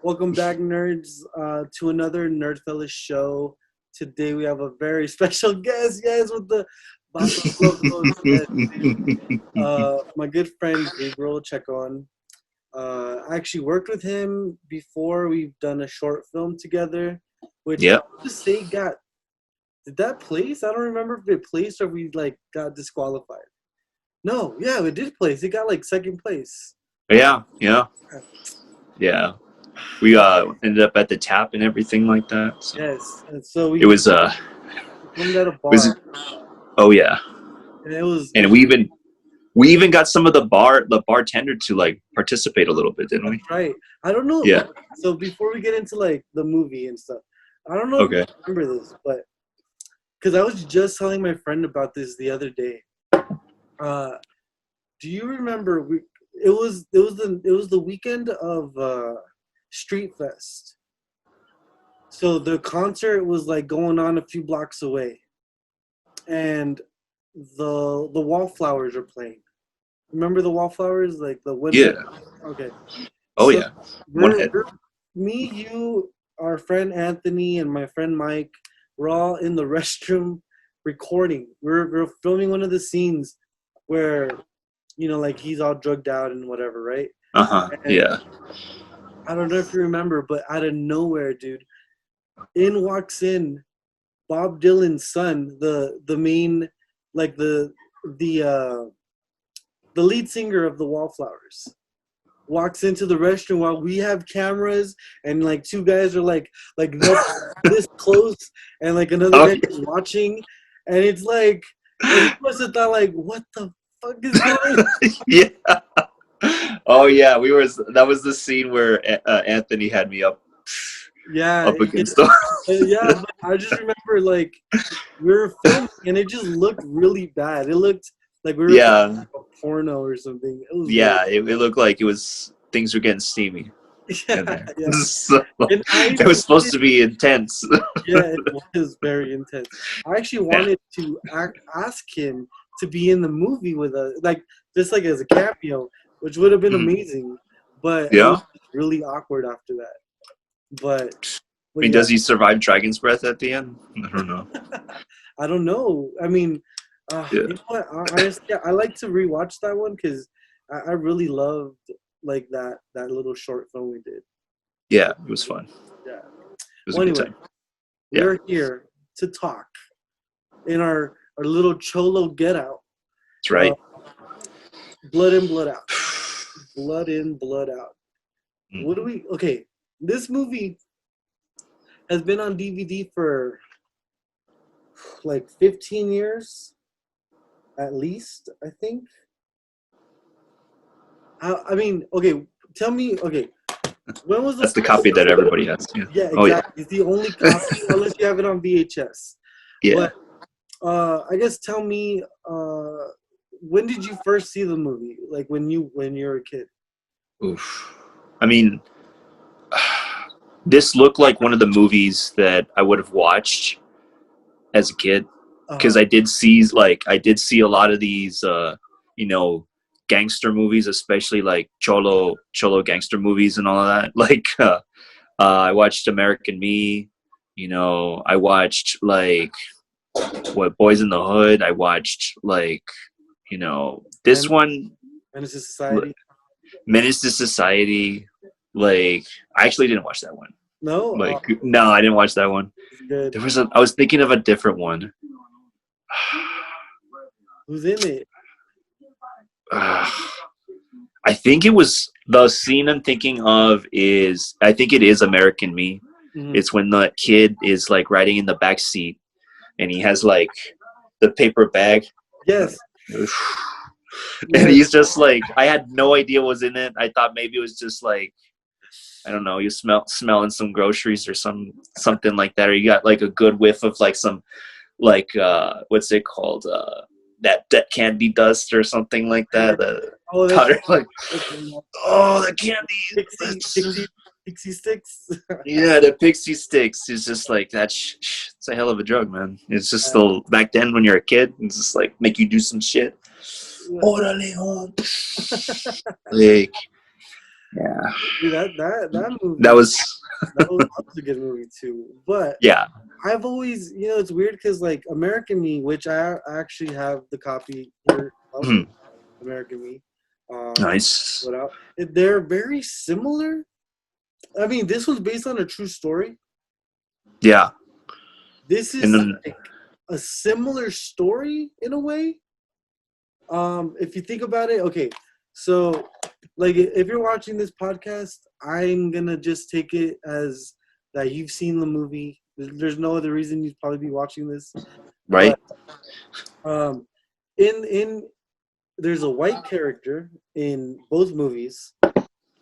Welcome back, nerds, to another NerdFellas show. Today we have a very special guest, yes, with the Vatos Locos. Yes, dude. My good friend Gabriel Chacon. I actually worked with him before. We've done a short film together, which I Yep. have to say did that place? I don't remember if it placed or if we got disqualified. No, yeah, it did place. It got second place. Yeah. We ended up at the tap and everything like that. So Yes, and so it was we filmed at a was bar, oh yeah, and it was and we even got some of the bartender to like participate a little bit, didn't that's we? right. I don't know. Yeah. So before we get into the movie and stuff, I don't know if you Okay. remember this, but because I was just telling my friend about this the other day. Do you remember? It was the weekend of Street Fest. So the concert was going on a few blocks away, and the Wallflowers are playing. Remember the Wallflowers, like the Yeah. women? Okay. Oh So yeah. One we're, head. we're me, you, our friend Anthony, and my friend Mike. We're all in the restroom recording. We're filming one of the scenes where he's all drugged out and whatever, right? And Yeah. I don't know if you remember, but out of nowhere, dude, in walks in Bob Dylan's son, the main, like the lead singer of the Wallflowers, walks into the restroom while we have cameras and two guys are this close and another Oh guy is watching, and it's and he must have thought what the fuck is going on? yeah. Oh yeah. That was the scene where Anthony had me Yeah, up against the. yeah, but I just remember we were filming and it just looked really bad. It looked like we were Yeah. filming a porno or something. It was Yeah. It looked like things were getting steamy yeah, in there. yeah. So, And I it was supposed wanted, to be intense. yeah, it was very intense. I actually Yeah. wanted to ask him to be in the movie with us, just as a cameo, which would have been Mhm. amazing. But it Yeah. was really awkward after that. But I mean, yeah, does he survive Dragon's Breath at the end? I don't know. I don't know. I mean, Yeah. you know what? Honestly, I like to rewatch that one because I really loved that little short film we did. Yeah, it was fun. Yeah. It was a Well, good anyway, time. Yeah. we're here to talk in our little cholo get out. That's right. Blood in, blood out. Blood in, blood out. Mm. What do we? Okay, this movie has been on DVD for 15 years, at least. I think. I mean, okay. Tell me, okay. When was the That's the first copy that everybody has. Yeah. Yeah, Oh yeah. exactly. It's the only copy, unless you have it on VHS. Yeah. But I guess tell me, when did you first see the movie? Like when you were a kid? Oof. I mean, this looked like one of the movies that I would have watched as a kid because I did see a lot of these gangster movies, especially like cholo gangster movies and all of that. I watched American Me, I watched Boys in the Hood. I watched this one, Menace to Society. Menace to Society. I actually didn't watch that one. No, No, I didn't watch that one. good. I was thinking of a different one. Who's in it? I think it was the scene I'm thinking of I think it is American Me. Mhm. It's when the kid is riding in the back seat and he has the paper bag. Yes. And he's just I had no idea what was in it. I thought maybe it was just I don't know, you smelling some groceries or something like that, or you got a good whiff of some what's it called? That candy dust or something like that. Oh, Powder, oh, the candy. Pixie sticks. Yeah, the pixie sticks is just it's a hell of a drug, man. It's just still back then when you're a kid, it's just make you do some shit. Orale home. Yeah. Dude, that movie, That was that was a good movie too. But yeah. I've always, it's weird because like American Me, which I actually have the copy here of Mhm. American Me, Nice. put out. They're very similar. I mean, this was based on a true story. Yeah. This And is then like a similar story in a way. If you think about it, okay, so like if you're watching this podcast, I'm gonna just take it as that you've seen the movie. There's no other reason you'd probably be watching this, right? but um, in there's a white character in both movies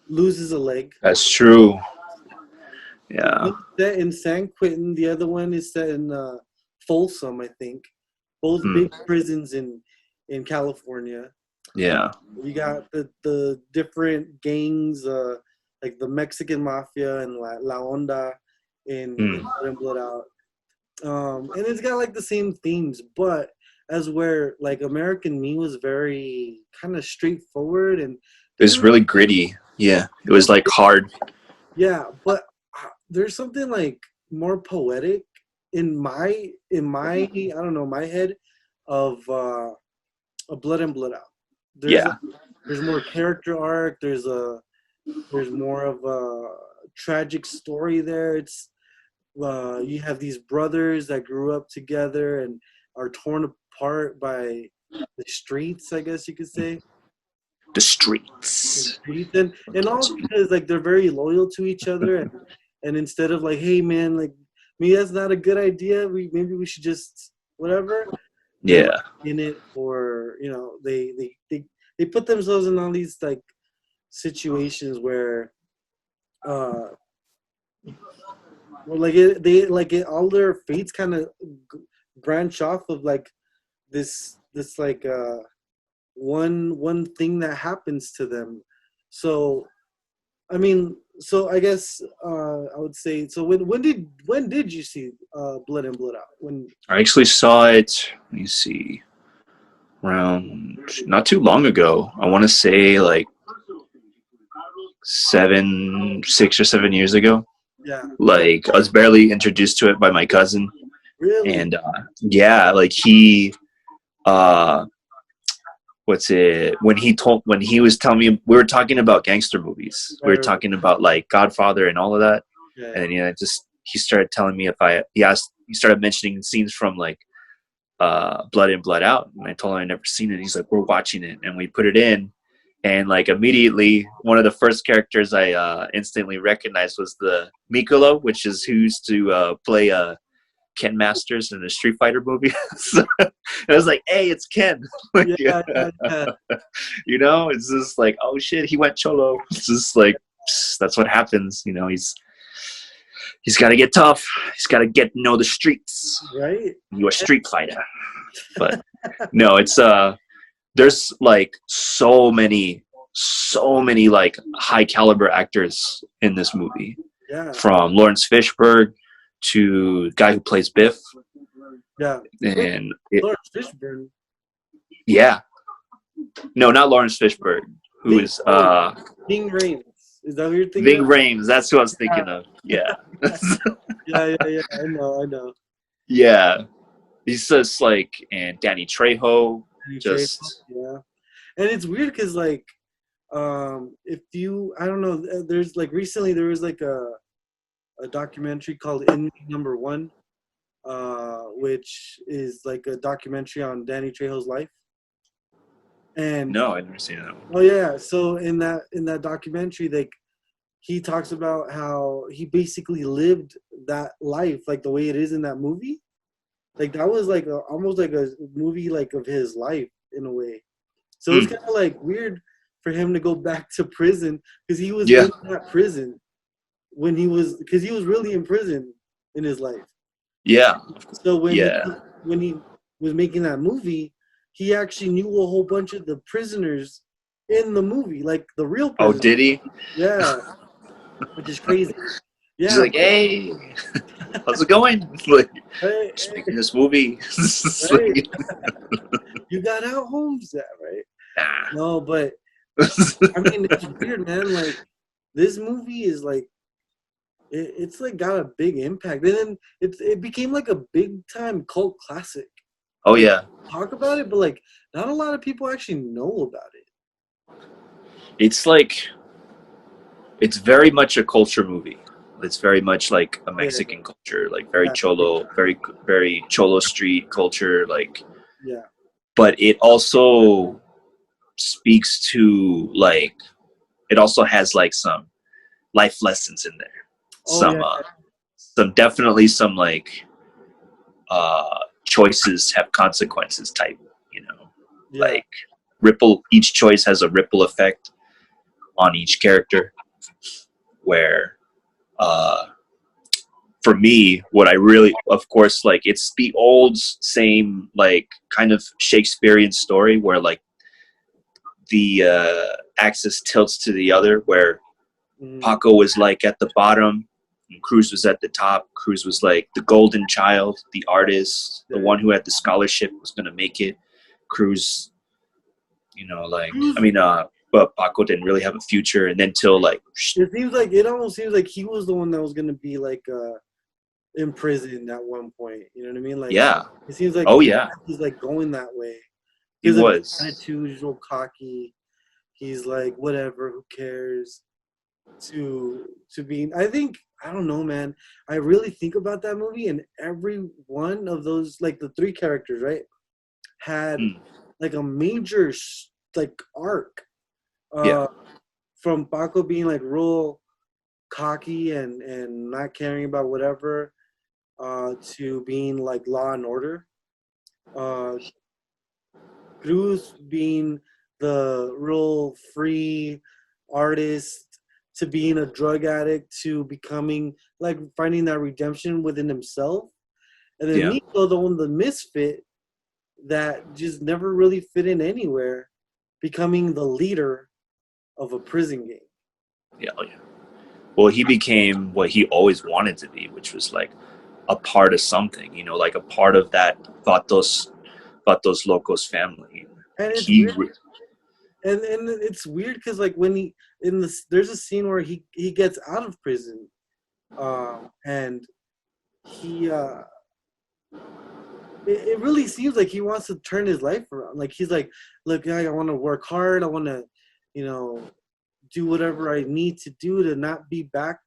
loses a leg. That's true. Yeah. One's set in San Quentin, the other one is set in Folsom, I think. Both Mm. big prisons in California. Yeah. You got the different gangs, like the Mexican Mafia and La Onda in Mm. Blood and Blood Out. And it's got like the same themes, but as where like American Me was very kind of straightforward and It was didn't really gritty. Yeah. It was like hard. yeah, but there's something like more poetic in my I don't know my head of a Blood and Blood Out. There's Yeah. there's more character arc. There's more of a tragic story there. It's you have these brothers that grew up together and are torn apart by the streets, I guess you could say. The The streets. streets and all because like they're very loyal to each other and instead of like, hey man, like maybe that's not a good idea. Maybe we should just whatever. They're Yeah. like in it for they put themselves in all these like situations where uh well, like all their fates kind of branch off of like this like one thing that happens to them. So I mean, so I guess I would say so. When did you see Blood and Blood Out? When I actually saw it. Let me see. Around not too long ago. I want to say like 6 or 7 years ago. yeah, Like I was barely introduced to it by my cousin, really and yeah, like he, uh, when he was telling me we were talking about gangster movies. We were right, talking about like Godfather and all of that, yeah, and then just he started telling me he started mentioning scenes from like Blood in Blood Out, and I told him I'd never seen it. He's like, we're watching it, and we put it in, and like immediately one of the first characters I instantly recognized was the Mikolo, which is who used to play Ken Masters in a Street Fighter movie. So I was like, hey, it's Ken. Like, yeah, yeah, yeah. it's just like, oh shit, he went cholo. It's just like that's what happens. He's got to get tough. He's got to get to know the streets. Right? You're a street fighter. But no, it's there's like so many like high caliber actors in this movie, Yeah, from Lawrence Fishburne to the guy who plays Biff, yeah. Wait, and Lawrence Fishburne. yeah, no, not Lawrence Fishburne, who is King Rames. Is that what you're thinking Ving of? Rhames. That's who I was thinking of. Yeah, Yeah, yeah, yeah. I know. yeah. He's just like, and Danny Trejo, Danny Trejo, just yeah. And it's weird because like, if you, I don't know, there's like recently there was like a documentary called In Number One, which is like a documentary on Danny Trejo's life. And no, I've never seen that one. oh yeah, so in that documentary, like he talks about how he basically lived that life like the way it is in that movie. Like that was like almost like a movie like of his life in a way. So it's kind of like weird for him to go back to prison because he was in that prison because he was really in prison in his life. Yeah, So yeah. when he was making that movie, he actually knew a whole bunch of the prisoners in the movie, like the real Oh, prisoners. did he? Yeah, which is crazy. Yeah, He's like, hey, how's it going? Like, hey, just making this movie. hey, you got out, Holmes? Yeah, right. Nah. No, but I mean, it's weird, man. Like this movie is like it's like got a big impact, and then it became like a big time cult classic. Oh Like yeah, talk about it, but like not a lot of people actually know about it. it's like it's very much a culture movie. It's very much like a Oh yeah, Mexican culture, like very yeah, cholo, very cholo street culture, like. yeah. But it also speaks to like it also has like some life lessons in there. Oh Some yeah, some definitely some like choices have consequences type, you know. yeah. Like each choice has a ripple effect on each character where uh for me, what I really, of course, like it's the old same like kind of Shakespearean story where like the axis tilts to the other, where Mm, Paco was like at the bottom and Cruz was at the top. Cruz was like the golden child, the artist, the yeah. one who had the scholarship was going to make it. Cruz, you know, like, I Cruz, mean, but Paco didn't really have a future. And then till like, it almost seems like he was the one that was gonna be like imprisoned at one point. You know what I mean? Like yeah. it seems like Oh, yeah. he's like going that way He because of his was. attitude. He's real cocky. He's like whatever, who cares? To being, I think I don't know, man. I really think about that movie, and every one of those, like the three characters, right, had Mm, like a major like arc. yeah. Uh, from Paco being like real cocky and not caring about whatever, to being like law and order. Uh, Cruz being the real free artist, to being a drug addict, to becoming like finding that redemption within himself. And then Yeah. Nico, the one, the misfit that just never really fit in anywhere, becoming the leader of a prison gang. Yeah. Oh, yeah. Well, he became what he always wanted to be, which was like a part of something, you know, like a part of that Vatos Locos family. And Like it's weird, he, and it's weird because like when he in this, there's a scene where he gets out of prison, and he it really seems like he wants to turn his life around. Like he's like, look, I want to work hard. I want to, you know, do whatever I need to do to not be back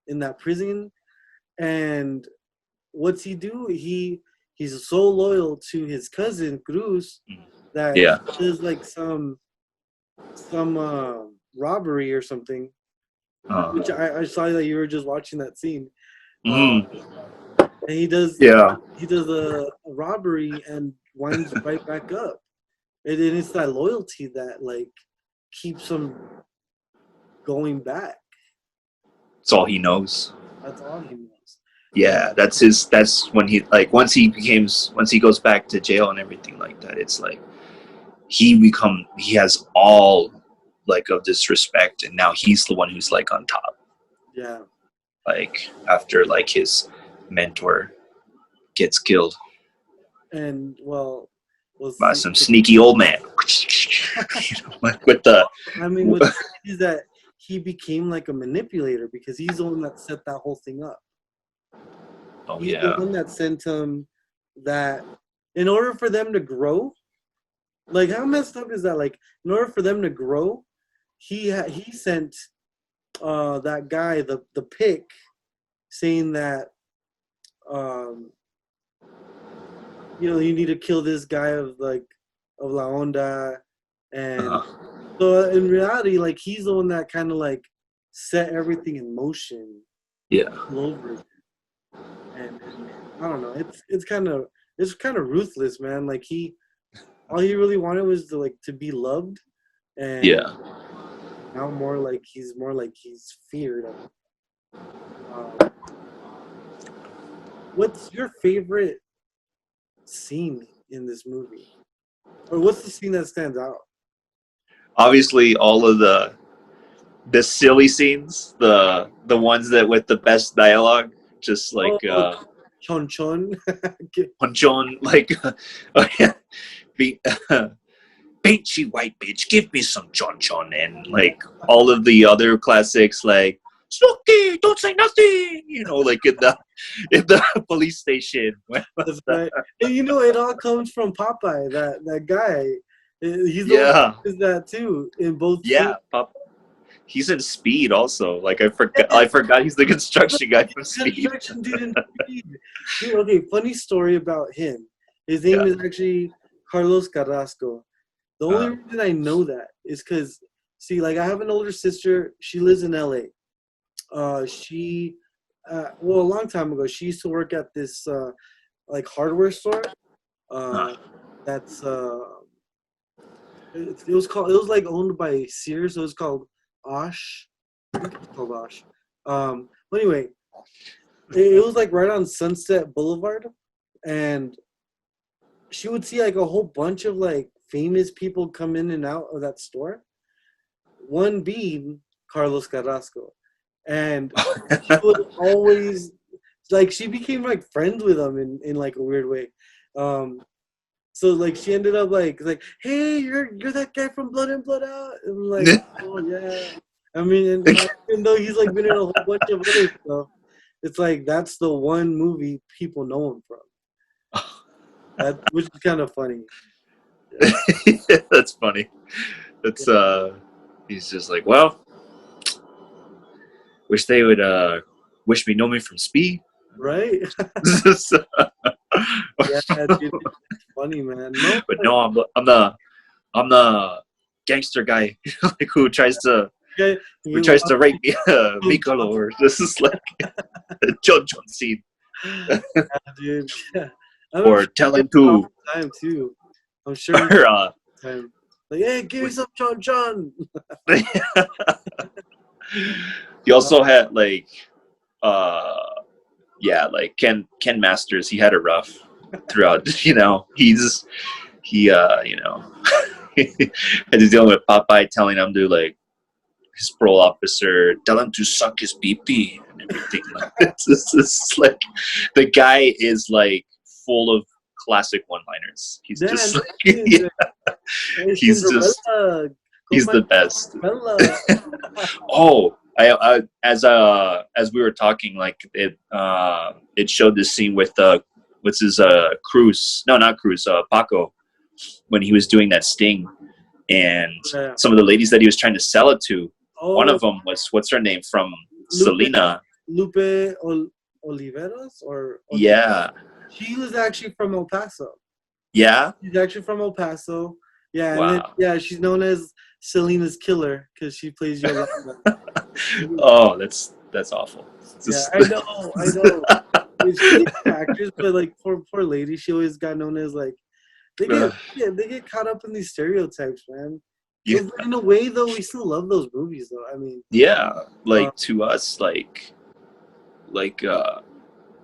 in that prison. And what's he do? He's so loyal to his cousin Cruz that yeah. he does like some robbery or something. Uh, Which I saw that you were just watching that scene. Uh, mm, and yeah. he does a robbery and winds right back up. And it's that loyalty that like keeps him going back. It's all he knows. That's all he knows. And Yeah, that's when he like once he goes back to jail and everything like that, it's like he has all like of this respect, and now he's the one who's like on top. yeah, Like after like his mentor gets killed and well, we'll by see. some sneaky old man. You know, like with the I mean, what's crazy is that he became like a manipulator because he's the one that set that whole thing up. oh He's the yeah. one that sent him that in order for them to grow, like how messed up is that? Like in order for them to grow, he sent that guy the pick saying that um you need to kill this guy of like of La Onda, and Uh-huh. so in reality like he's the one that kind of like set everything in motion Yeah. all over again. And I don't know, it's kind of ruthless, man. Like he all he really wanted was to be loved, and Yeah. now more like he's feared. Um, what's your favorite scene in this movie, or what's the scene that stands out? Obviously all of the silly scenes, the ones that with the best dialogue, just like Oh, Chon Chon. Ponchon, like be, Beachy white bitch, give me some Chacon, and like all of the other classics like Snooky, don't say nothing, like in the police station. That's right. And it all comes from Popeye. That guy. He's the one Yeah, who does that too in both yeah. scenes. He's in Speed also. Like I forgot he's the construction guy from Speed. Construction dude in Speed. Dude, okay, funny story about him. His name Yeah. is actually Carlos Carrasco. The only reason I know that is because, see, like I have an older sister. She lives in LA. Well, a long time ago, she used to work at this like hardware store. Uh, That's it was like owned by Sears. So it was called Osh. I think it was called Osh. But anyway, it was like right on Sunset Boulevard, and she would see like a whole bunch of like famous people come in and out of that store. One being Carlos Carrasco, and she would always like she became like friends with him in like a weird way. So like she ended up like, hey, you're that guy from Blood In Blood Out. And I'm like, oh yeah. I mean, and even though he's like been in a whole bunch of other stuff, it's like that's the one movie people know him from. Which is kind of funny. yeah, that's funny. That's he's just like, well, wish they would wish me know me from Speed. Right? Yeah, dude, it's funny, man. No, But no, I'm the gangster guy like who tries to rape me, Mikolo, or this is like a John scene. Yeah, dude. Yeah. Or tell him to time too. I'm sure or, time. Like, hey, give me some John. he also had like like Ken Masters. He had it rough throughout. He and he's dealing with Popeye telling him to like his parole officer tell him to suck his pee and everything. Like it's like the guy is like full of classic one-liners. He's just like, yeah, he's the best. Oh, I as we were talking, like it showed this scene with what's his Cruz? No, not Cruz. Paco, when he was doing that sting, and some of the ladies that he was trying to sell it to. One of them was what's her name from Selena? Lupe Oliveros or yeah. She was actually from El Paso. Yeah. She's actually from El Paso. Yeah, wow. And then, she's known as Selena's killer because she plays Yolanda. Oh, that's awful. I know. She's actress, but like poor lady, she always got known as like they get caught up in these stereotypes, man. Yeah. In a way, though, we still love those movies, though. I mean, yeah, like to us, like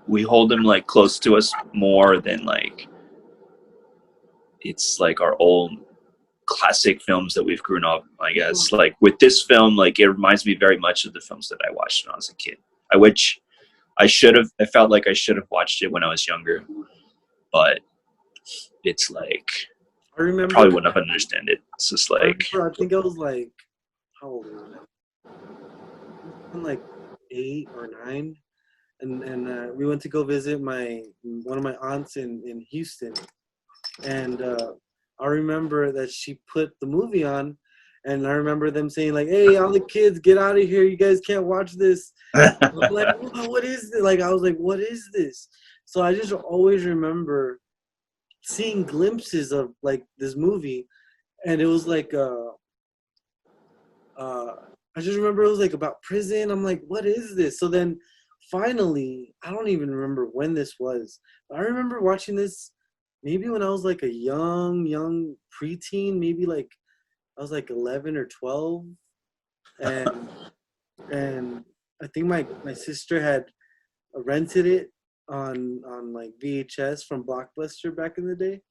we hold them like close to us more than like it's like our own classic films that we've grown up. I guess like with this film, like it reminds me very much of the films that I watched when I was a kid. I felt like I should have watched it when I was younger, but it's like I probably wouldn't have understood it. It's just like I think I was like, how old was I? I'm like 8 or 9, and we went to go visit one of my aunts in Houston, and I remember that she put the movie on, and I remember them saying like, "Hey, all the kids, get out of here! You guys can't watch this." I'm like, what is this? Like, I was like, what is this? So I just always remember seeing glimpses of like this movie, and it was like I just remember it was like about prison. I'm like, what is this? So then finally, I don't even remember when this was, but I remember watching this maybe when I was like a young preteen, maybe like I was like 11 or 12, and I think my sister had rented it on like VHS from Blockbuster back in the day.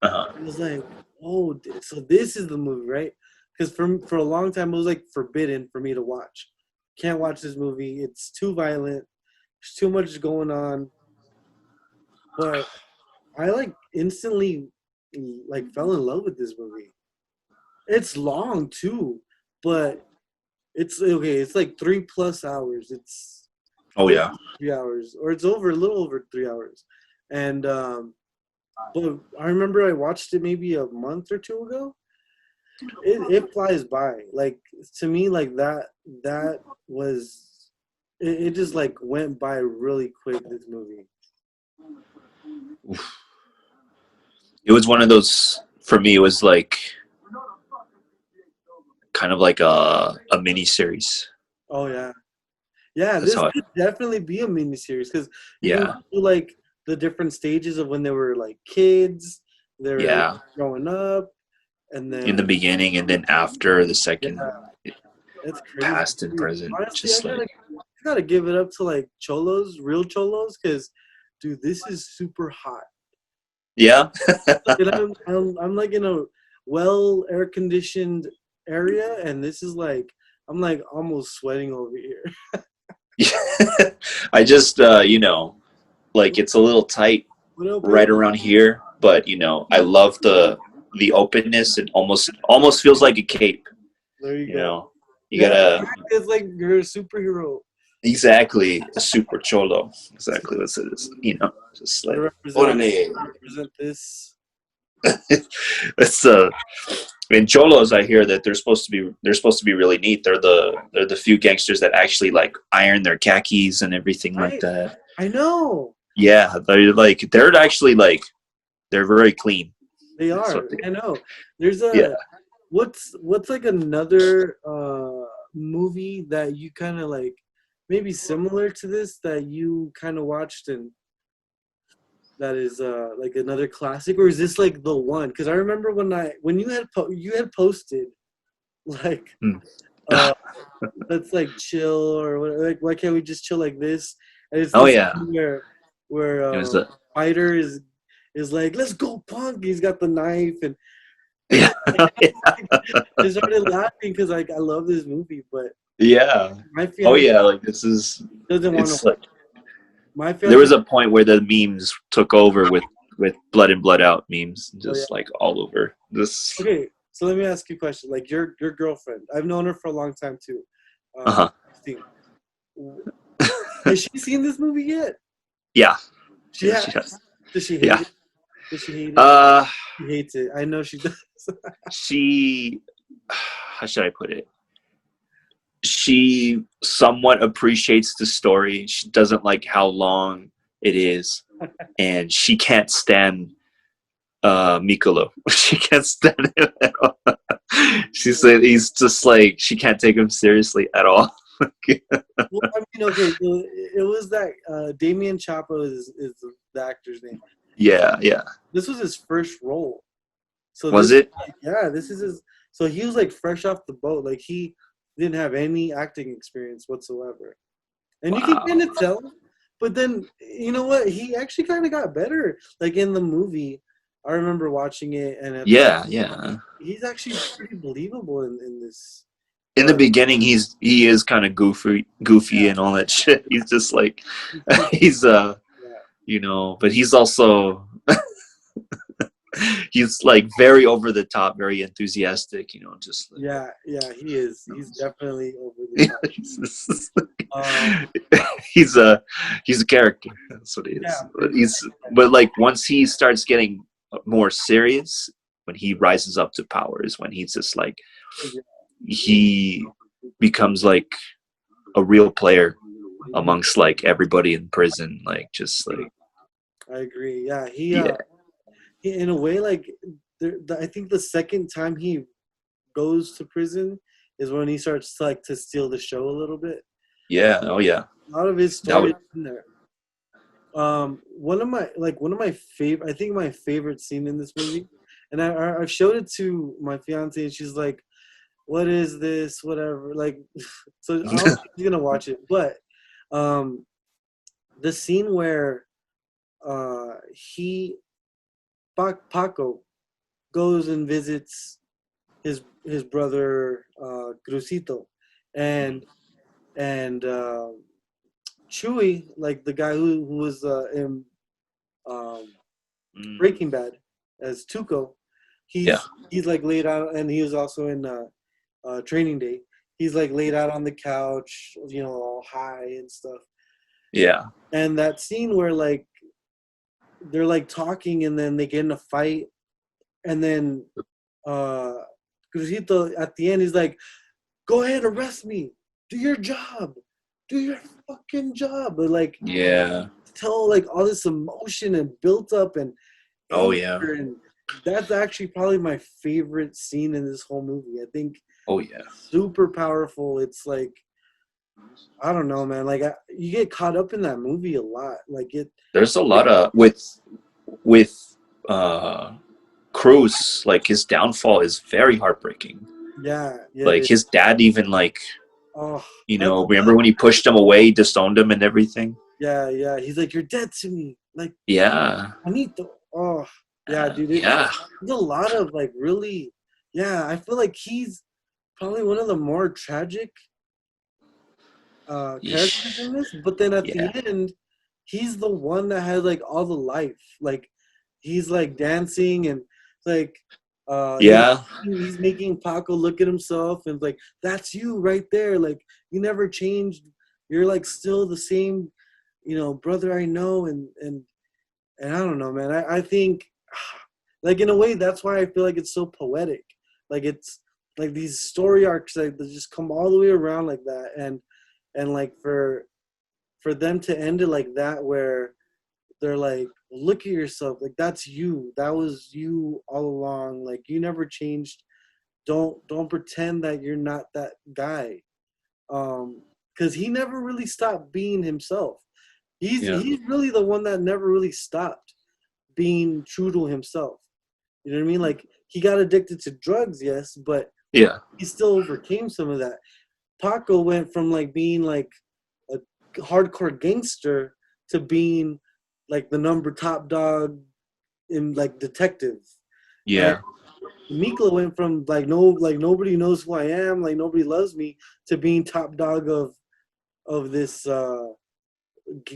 It was like, oh, so this is the movie, right? Because for a long time it was like forbidden for me to watch. Can't watch this movie. It's too violent. There's too much going on. But I like instantly like fell in love with this movie. It's long too, but it's okay. It's like 3+ hours. It's Oh close yeah. to 3 hours, or it's over a little over 3 hours. And but I remember I watched it maybe a month or two ago. It flies by. Like to me, like that was it just like went by really quick. This movie. It was one of those for me. It was like kind of like a mini series. Oh yeah, yeah. That's This how. could definitely be a miniseries because you can go Yeah, through like the different stages of when they were like kids, they're yeah. growing up, and In the then beginning and then after the yeah, second, it's crazy. past and Dude, present, honestly, just like I gotta give it up to like cholos, real cholos, because dude, this is super hot. yeah. And I'm like in a well air conditioned area, and this is like I'm like almost sweating over here. I just like it's a little tight What up, right baby? around here, but I love the openness. It almost feels like a cape. There you You go. know, you Yeah, gotta it's like you're a superhero. exactly a super cholo. Exactly what it is. Just Gotta like represent, orale. represent this. It's in cholos. I hear that they're supposed to be really neat. They're the few gangsters that actually like iron their khakis and everything like I that. I know Yeah, they're actually like they're very clean. they That's what are. they. I know. There's Yeah. a what's like another movie that you kind of like maybe similar to this that you kind of watched and that is like another classic, or is this like the one? Because I remember when you had posted like Hmm. uh let's like chill or what, like why can't we just chill like this? And it's Oh this yeah. scene where It was the fighter is like let's go punk. He's got the knife and yeah. I started laughing because like I love this movie, but Yeah. my Oh fiance yeah. Like this is. doesn't want to It's watch. like My there fiance, was a point where the memes took over with blood in blood out memes, oh yeah. just like all over this. Okay, so let me ask you a question. Like your girlfriend, I've known her for a long time too. Uh huh. Christine, has she seen this movie yet? Yeah. She Yeah. has. She has. Does she hate Yeah. it? Does she hate it? Uh. She hates it. I know she does. She. How should I put it? She somewhat appreciates the story. She doesn't like how long it is, and she can't stand Mikolo. She can't stand him at all. She said he's just like she can't take him seriously at all. Well, I mean, okay, so it was that Damien Chapo is the actor's name. Yeah, yeah. This was his first role. So Was this, it? yeah, this is his. So he was like fresh off the boat. Like he didn't have any acting experience whatsoever, and you can kind Wow. of tell. But then you know what? He actually kind of got better. Like in the movie, I remember watching it, and at the Yeah, yeah. he's actually pretty believable in this. In the But beginning, he is kind of goofy and all that shit. He's just like yeah, he's yeah, but he's also he's like very over the top, very enthusiastic. Just like yeah, yeah, he is. He's definitely over the yeah, top. he's, Um, he's a he's a character. That's what he yeah, is. But like once he starts getting more serious, when he rises up to power, is when he's just like yeah, he becomes like a real player amongst like everybody in prison. Like just like I agree. Yeah, yeah, he in a way like I think the second time he goes to prison is when he starts to, like to steal the show a little bit. yeah, oh yeah, A lot of his that story was is in there. One of my favorite, I think my favorite scene in this movie, and I've showed it to my fiance, and she's like, "What is this? Whatever." Like, so I don't think she's gonna watch it, but um, the scene where he Paco goes and visits his brother Crucito, and and Chewy, like the guy who was in um, mm, Breaking Bad as Tuco, Yeah. He's like laid out, and he was also in Training Day. He's like laid out on the couch, all high and stuff. Yeah. And that scene where like they're like talking, and then they get in a fight, and then Crucito at the end, he's like, "Go ahead, arrest me. Do your job. Do your fucking job." But like, Yeah. tell like all this emotion and built up and Oh anger, yeah. and that's actually probably my favorite scene in this whole movie. I think. Oh yeah. Super powerful. It's like, I don't know, man. Like you get caught up in that movie a lot. Like it. There's a lot of with Cruz, like his downfall is very heartbreaking. Yeah. Like his dad even like, Oh, remember when he pushed him away, disowned him and everything? Yeah. He's like, "You're dead to me." Like, Yeah. Juanito. Oh, yeah, dude. Yeah. There's a lot of like really. Yeah, I feel like he's probably one of the more tragic characters in this. But then at the end, he's the one that has like all the life. Like he's like dancing and like he's making Paco look at himself and like, "That's you right there. Like you never changed. You're like still the same, brother I know." And I don't know, man. I think like in a way that's why I feel like it's so poetic. Like it's like these story arcs like that just come all the way around like that, and like for them to end it like that, where they're like, "Look at yourself, like that's you, that was you all along, like you never changed, don't pretend that you're not that guy." Because he never really stopped being himself. He's really the one that never really stopped being true to himself. You know what I mean? Like he got addicted to drugs, yes, but he still overcame some of that. Paco went from like being like a hardcore gangster to being like the number top dog in like detective. Yeah. And Miklo went from like nobody knows who I am, like nobody loves me, to being top dog of this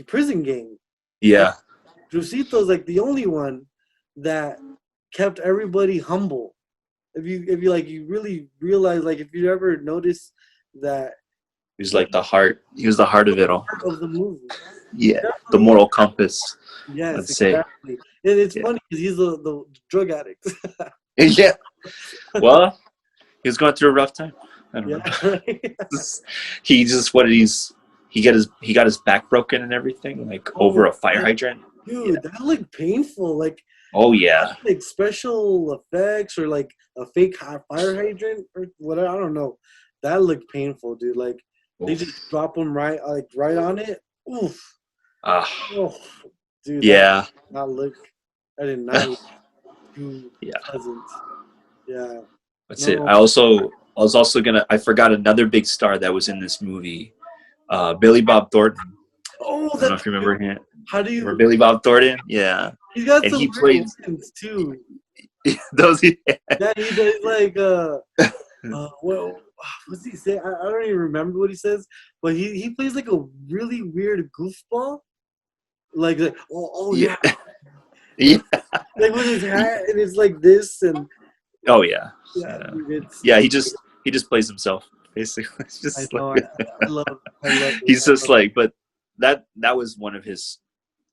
prison gang. Yeah. Crucito's like the only one that kept everybody humble. If you like, you really realize, like if you ever notice that He's like the heart. He was the heart of it all. Of the movie. Yeah, the moral compass. Yes, I'd say. exactly. And it's funny because he's the drug addict. Yeah. Well, he was going through a rough time. I don't know. Right? He just he got his back broken and everything, like over a fire hydrant. Dude, that looked painful. Like, oh yeah, like special effects or like a fake fire hydrant or whatever. I don't know. That looked painful, dude. Like they just drop them right on it. Oof. Oh, dude. Yeah. I did not look too pleasant. Yeah. That's it. I forgot another big star that was in this movie. Billy Bob Thornton. Oh, I don't know if you remember him. How do you remember Billy Bob Thornton? Yeah. He's got and some he played too. Those he does like well, what's he say? I don't even remember what he says, but he plays like a really weird goofball. Like yeah. Yeah. Like with his hat and it's like this and oh yeah. Yeah. He just plays himself basically. It's just I love he's just like, but that was one of his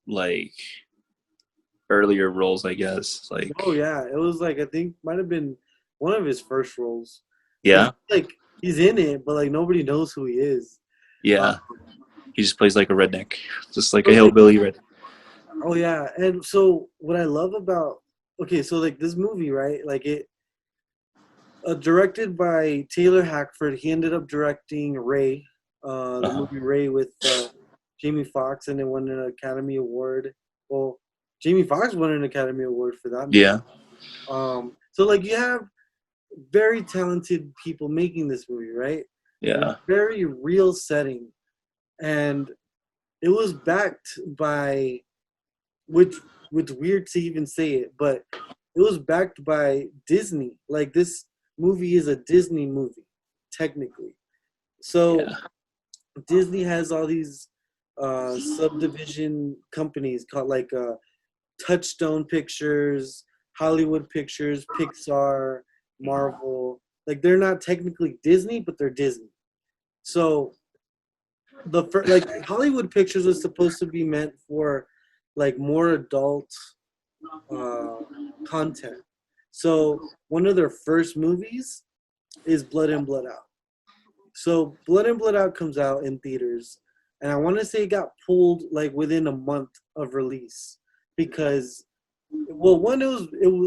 like earlier roles, I guess. Like oh yeah, it was like, I think might have been one of his first roles. Yeah. Like he's in it, but like nobody knows who he is. Yeah. He just plays like a redneck, just like a hillbilly redneck. Oh yeah, and so what I love about so like this movie, right? Like it, directed by Taylor Hackford. He ended up directing Ray, the movie Ray with Jamie Foxx, and it won an Academy Award. Well, Jamie Foxx won an Academy Award for that movie. Yeah. So like you have very talented people making this movie, right? Yeah. Very real setting, and it was backed by, which weird to even say it, but it was backed by Disney. Like this movie is a Disney movie, technically. So Disney has all these subdivision companies called like Touchstone Pictures, Hollywood Pictures, Pixar, Marvel. Like they're not technically Disney, but they're Disney. So like Hollywood Pictures was supposed to be meant for like more adult uh, content. So one of their first movies is Blood In Blood Out. So Blood In Blood Out comes out in theaters, and I want to say it got pulled like within a month of release because, well, one it was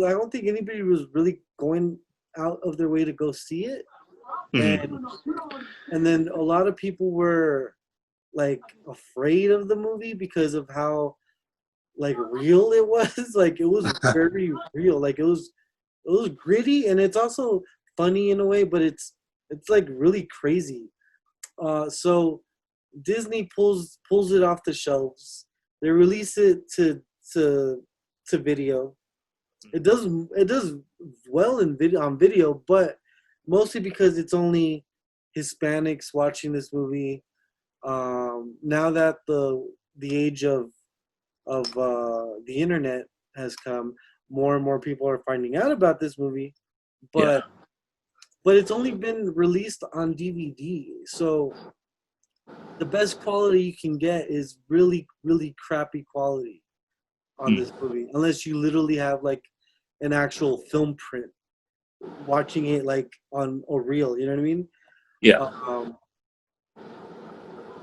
I don't think anybody was really going out of their way to go see it, Mm-hmm. and then a lot of people were like afraid of the movie because of how like real it was. Like it was very real. Like it was gritty and it's also funny in a way, but it's like really crazy. So Disney pulls it off the shelves. They release it to video. It does well in video on video, but mostly because it's only Hispanics watching this movie. Now that the age of the internet has come, more and more people are finding out about this movie, Yeah. but it's only been released on DVD. So the best quality you can get is really really crappy quality on Mm. this movie, unless you literally have like an actual film print watching it like on a reel. You know what I mean? Yeah. Um,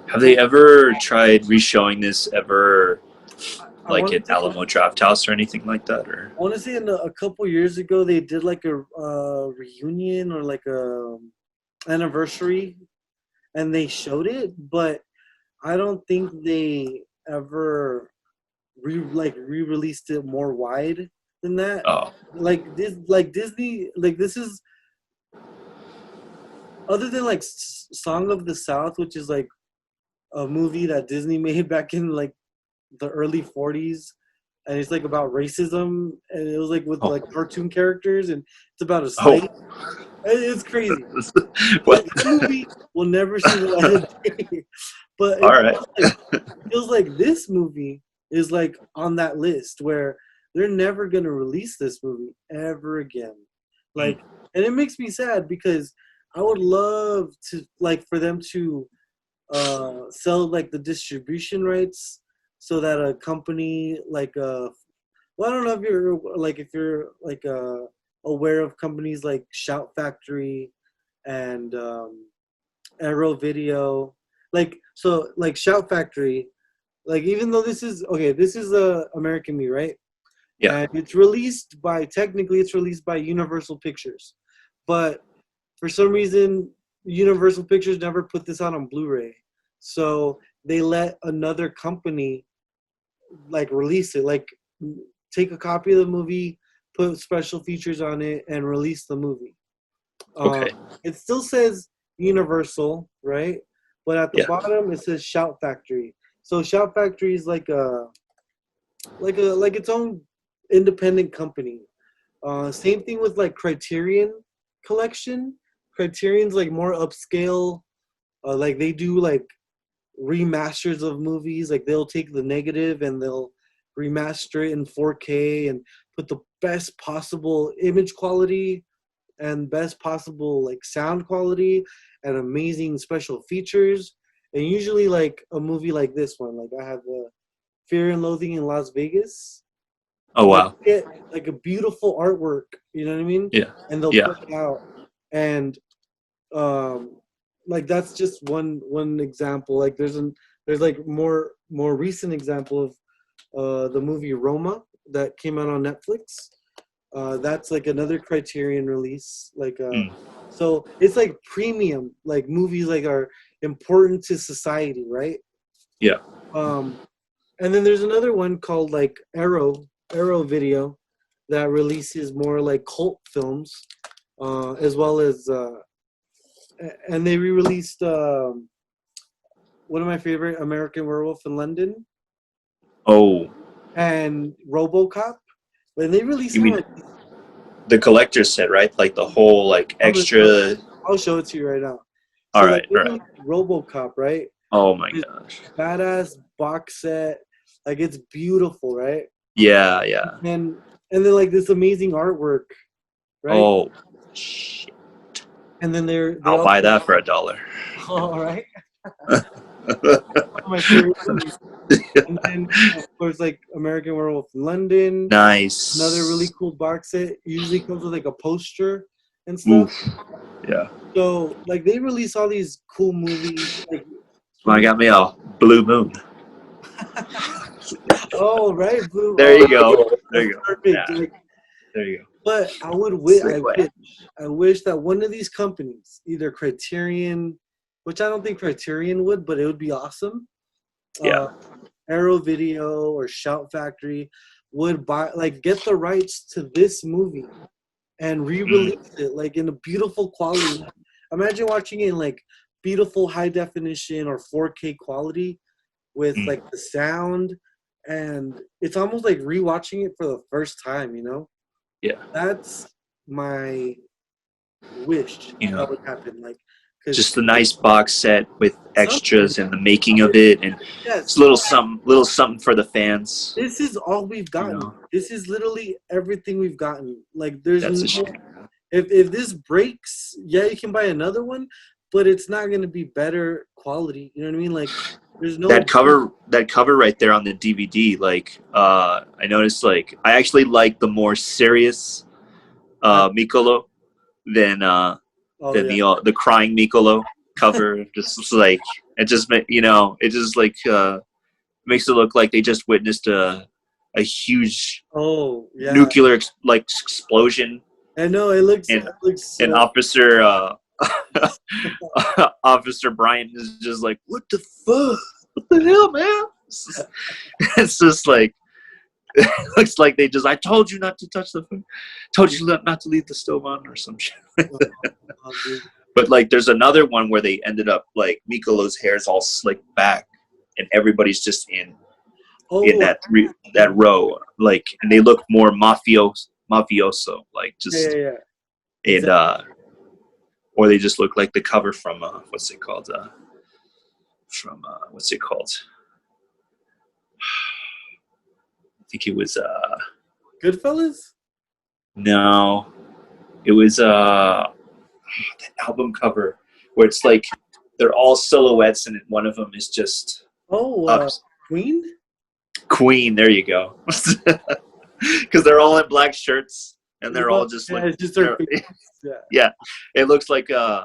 Have they ever tried re-showing this ever, I like want at to say Alamo Draft House or anything like that? Or I want to say a couple years ago they did like a reunion or like a anniversary, and they showed it, but I don't think they ever re-released it more wide than that. oh, Like Disney, like this is other than like Song of the South, which is like a movie that Disney made back in like the early 40s, and it's like about racism, and it was like with oh, like cartoon characters, and it's about a oh. slave. It's crazy. What? That movie will never see the light of day. But All right. it feels like this movie is like on that list where they're never gonna release this movie ever again. Mm. Like, and it makes me sad because I would love to like for them to sell like the distribution rights so that a company like well, I don't know if you're like aware of companies like Shout Factory and Arrow Video, like so like Shout Factory, like even though this is a American Me, right? Yeah. And it's released by Universal Pictures, but for some reason Universal Pictures never put this out on Blu-ray, so they let another company like release it, like take a copy of the movie, put special features on it, and release the movie. Okay. It still says Universal, right? But at the Yeah. bottom it says Shout Factory. So Shout Factory is like its own independent company. Same thing with like Criterion Collection. Criterion's like more upscale. Like they do like remasters of movies. Like they'll take the negative and they'll remaster it in 4K and put the best possible image quality and best possible like sound quality and amazing special features. And usually like a movie like this one, like I have the Fear and Loathing in Las Vegas. Oh Like wow. get like a beautiful artwork, you know what I mean? Yeah. And they'll Yeah. put it out. And um like that's just one example. Like there's like more recent example of the movie Roma that came out on Netflix. That's like another Criterion release. Like Mm. so it's like premium. Like movies like are important to society, right? Yeah. Um, and then there's another one called like Arrow Video that releases more like cult films, as well as and they re-released one of my favorite American Werewolf in London Oh, and RoboCop. When they released you them, mean the collector's set, right? Like the whole like I'm gonna show extra. I'll show it to you right now. All So like right. they All right. released RoboCop, right? Oh my This gosh. badass box set, like it's beautiful, right? Yeah. Yeah. And and then like this amazing artwork, right? Oh, shit. And then they I'll also buy that for $1. all right. One of my favorite movies. And then of course like American Werewolf in London, another really Nice. cool box set. Usually comes with like a poster and stuff. Oof. Yeah. So like they release all these cool movies. Like Well, I got me a Blue Moon. oh right, Blue. There Oh, you go. There that's you go. perfect. Yeah. Like, There you go. but I would Segue. I wish that one of these companies, either Criterion, which I don't think Criterion would, but it would be awesome. Uh, Yeah. Arrow Video or Shout Factory would buy like get the rights to this movie and re-release it like in a beautiful quality. Imagine watching it in like beautiful high definition or 4K quality with Mm. like the sound, and it's almost like rewatching it for the first time, you know? Yeah. That's my wish You that know, would happen. Like, because just a nice box set with something, extras and the making of it, and it's yes, little something for the fans. this is all we've You gotten. know, This is literally everything we've gotten. Like, there's that's a no, shame. if this breaks, yeah, you can buy another one, but it's not going to be better quality. You know what I mean? Like, there's no, That cover right there on the DVD, like I noticed, like I actually like the more serious Mikolo than oh, yeah. the crying Mikolo cover. Just like it just like makes it look like they just witnessed a huge Oh, yeah. nuclear explosion, I know, and it looks and so, officer Officer Bryant is just like, what the fuck? What the hell, man? It's just like, it looks like they just, I told you not to touch the food. Told you not to leave the stove on or some shit. dude. But like, there's another one where they ended up like Mikolo's hair is all slicked back, and everybody's just in Oh, that row, like, and they look more mafioso, like yeah, yeah, just yeah. and Exactly. or they just look like the cover from what's it called? What's it called? I think it was Goodfellas? no, it was the album cover where it's like they're all silhouettes and one of them is just Oh, up. Queen? Queen. There you go. Because they're all in black shirts and they're Well, all just yeah, like it's just their face. Yeah, yeah. It looks like an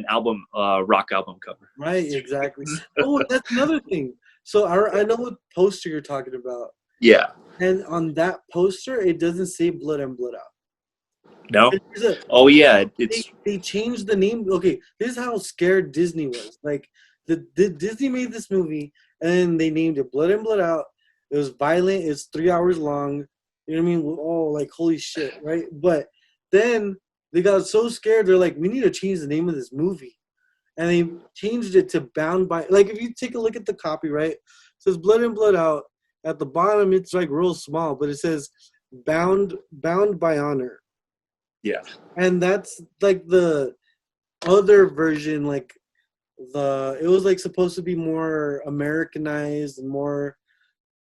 album, rock album cover. right, exactly. Oh, that's another thing. So I know what poster you're talking about. Yeah. And on that poster, it doesn't say Blood and Blood Out. No. There's a, Oh yeah. It's they changed the name. Okay, this is how scared Disney was. Like the Disney made this movie and they named it Blood and Blood Out. It was violent. It's 3 hours long. You know what I mean? Oh, like holy shit, right? But then they got so scared. They're like, we need to change the name of this movie, and they changed it to Bound by. Like if you take a look at the copyright, it says Blood and Blood Out. At the bottom, it's like real small, but it says Bound by Honor. yeah. And that's like the other version, like it was like supposed to be more Americanized and more,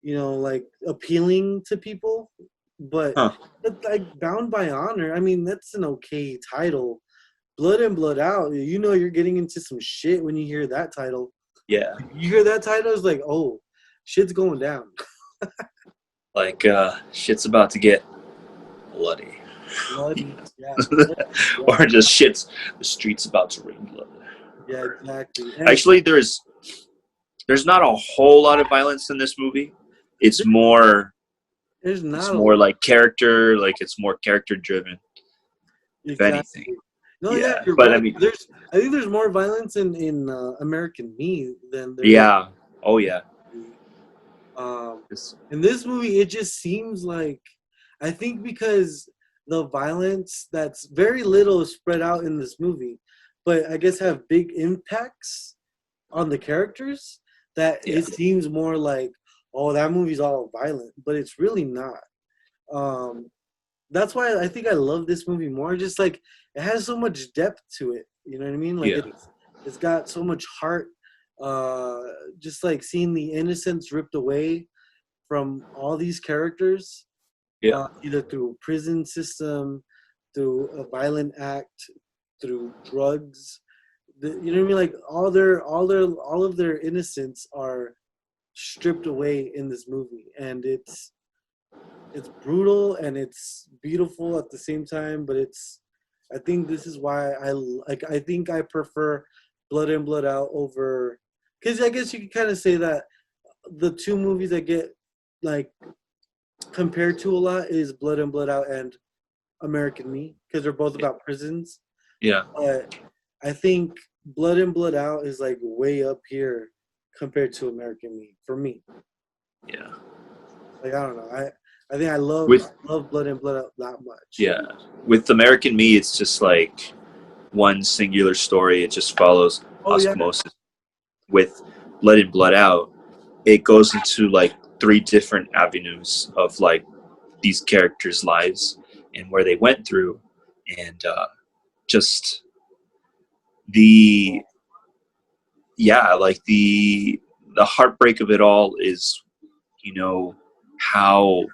like appealing to people. Huh. But like Bound by Honor, I mean, that's an okay title. Blood and Blood Out, you're getting into some shit when you hear that title. Yeah. You hear that title, it's like, oh, shit's going down. Like shit's about to get bloody. Bloody, yeah. Or just the streets about to rain blood. Yeah, exactly. And Actually, there's not a whole lot of violence in this movie. It's more there's not it's a more lot. like character, like it's more character driven, if anything. Exactly. No, yeah, Yeah, you're but I right. mean, I think there's more violence in American Me than there is. yeah, oh yeah. Um, It's- in this movie, it just seems like I think because the violence that's very little is spread out in this movie, but I guess have big impacts on the characters. That yeah, it seems more like, oh, that movie's all violent, but it's really not. Um, that's why I think I love this movie more. Just like it has so much depth to it. You know what I mean? Like yeah, it's got so much heart. Uh, just like seeing the innocence ripped away from all these characters. Yeah. either through prison system, through a violent act, through drugs. You know what I mean? Like all of their innocence are stripped away in this movie, and it's brutal and it's beautiful at the same time. But it's I think this is why I think I prefer Blood In Blood Out over, because I guess you could kind of say that the two movies that get like compared to a lot is Blood In Blood Out and American Me, because they're both about prisons. Yeah. But I think Blood In Blood Out is like way up here compared to American Me for me. Yeah. Like I don't know. I think With I love Blood In Blood Out that much. yeah, with American Me, it's just like one singular story. It just follows Oh yeah. osmosis. With Blood In Blood Out, it goes into like three different avenues of like these characters' lives and where they went through, and just the like the heartbreak of it all is, you know, how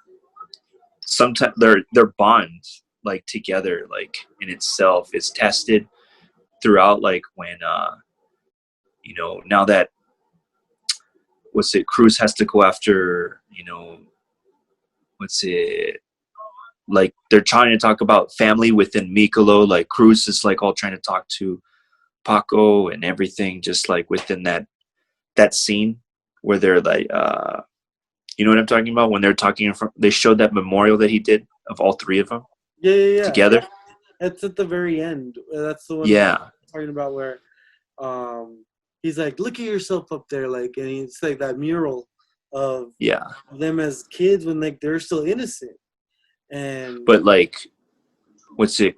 sometimes their bond like together like in itself is tested throughout, like when now that Cruz has to go after, what's it like they're trying to talk about family within Mikolo, like Cruz is like all trying to talk to Paco and everything, just like within that scene where they're like you know what I'm talking about, when they're talking in front, they showed that memorial that he did of all three of them Yeah. together. That's at the very end. That's the one I'm Yeah, talking about where um he's like, look at yourself up there, like, and it's like that mural of yeah, them as kids when like they're still innocent. And but like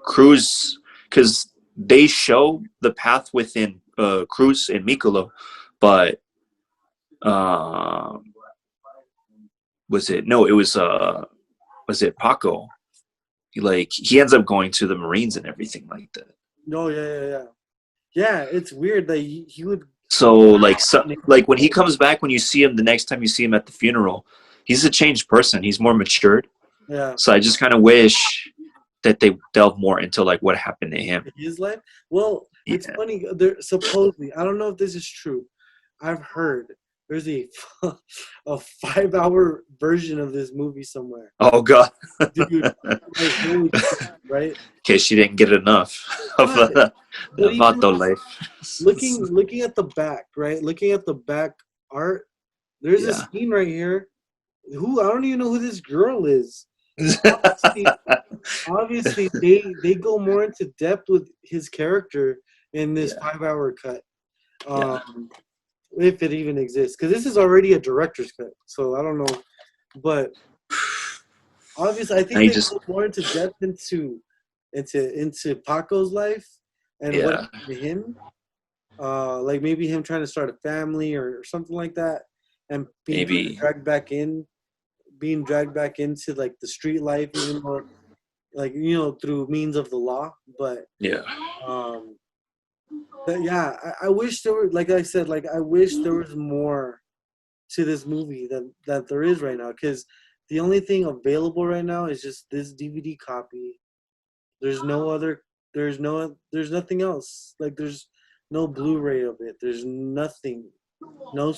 Cruz, because they show the path within Cruz and Mikolo, but um was it no it was it Paco, he ends up going to the Marines and everything like that. no, yeah, it's weird that he would. So like when he comes back, when you see him the next time you see him at the funeral, he's a changed person, he's more matured. Yeah, So I just kind of wish that they delve more into like what happened to him. his life. Well, it's Yeah. funny. There supposedly, I don't know if this is true. I've heard there's a a 5 hour version of this movie somewhere, Oh god. dude. Like holy crap, right? Okay, she didn't get enough of But the even Vato life. looking at the back, right? Looking at the back art, there's a Yeah. scene right here. Who I don't even know who this girl is. Obviously, obviously they go more into depth with his character in this Yeah. 5 hour cut, Yeah. if it even exists, because this is already a director's cut, so I don't know. But obviously I And think he they just go more into depth into Paco's life and what yeah. happened to him, like maybe him trying to start a family or something like that, and being kind of Maybe. being dragged back into like the street life even more, like through means of the law. But Yeah. um yeah, I wish there were, like I said, like I wish there was more to this movie that there is right now, because the only thing available right now is just this DVD copy. There's no other. There's nothing else. Like there's no Blu-ray of it. There's nothing. No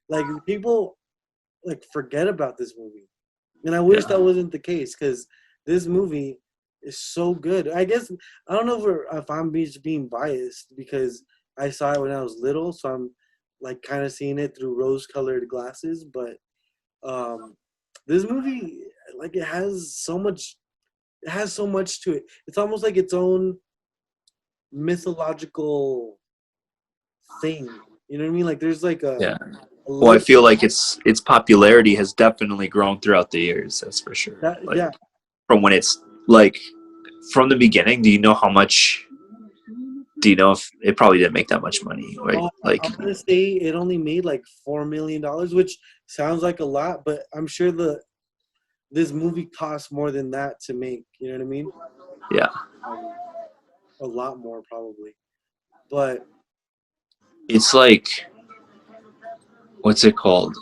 like people like forget about this movie, and I wish Yeah. that wasn't the case, because this movie is so good. I guess I don't know if I'm just being biased because I saw it when I was little, so I'm like kind of seeing it through rose-colored glasses. But um, this movie, like, it has so much. It has so much to it. It's almost like its own mythological thing. You know what I mean? Like there's like Yeah. a Well, I legend feel like its popularity has definitely grown throughout the years. That's for sure. that Like yeah. from when it's like from the beginning. Do you know how much? Do you know if it probably didn't make that much money? Right? Like I'm gonna say it only made like $4 million, which sounds like a lot, but I'm sure this movie cost more than that to make. You know what I mean? yeah. Um, a lot more probably. But It's like what's it called?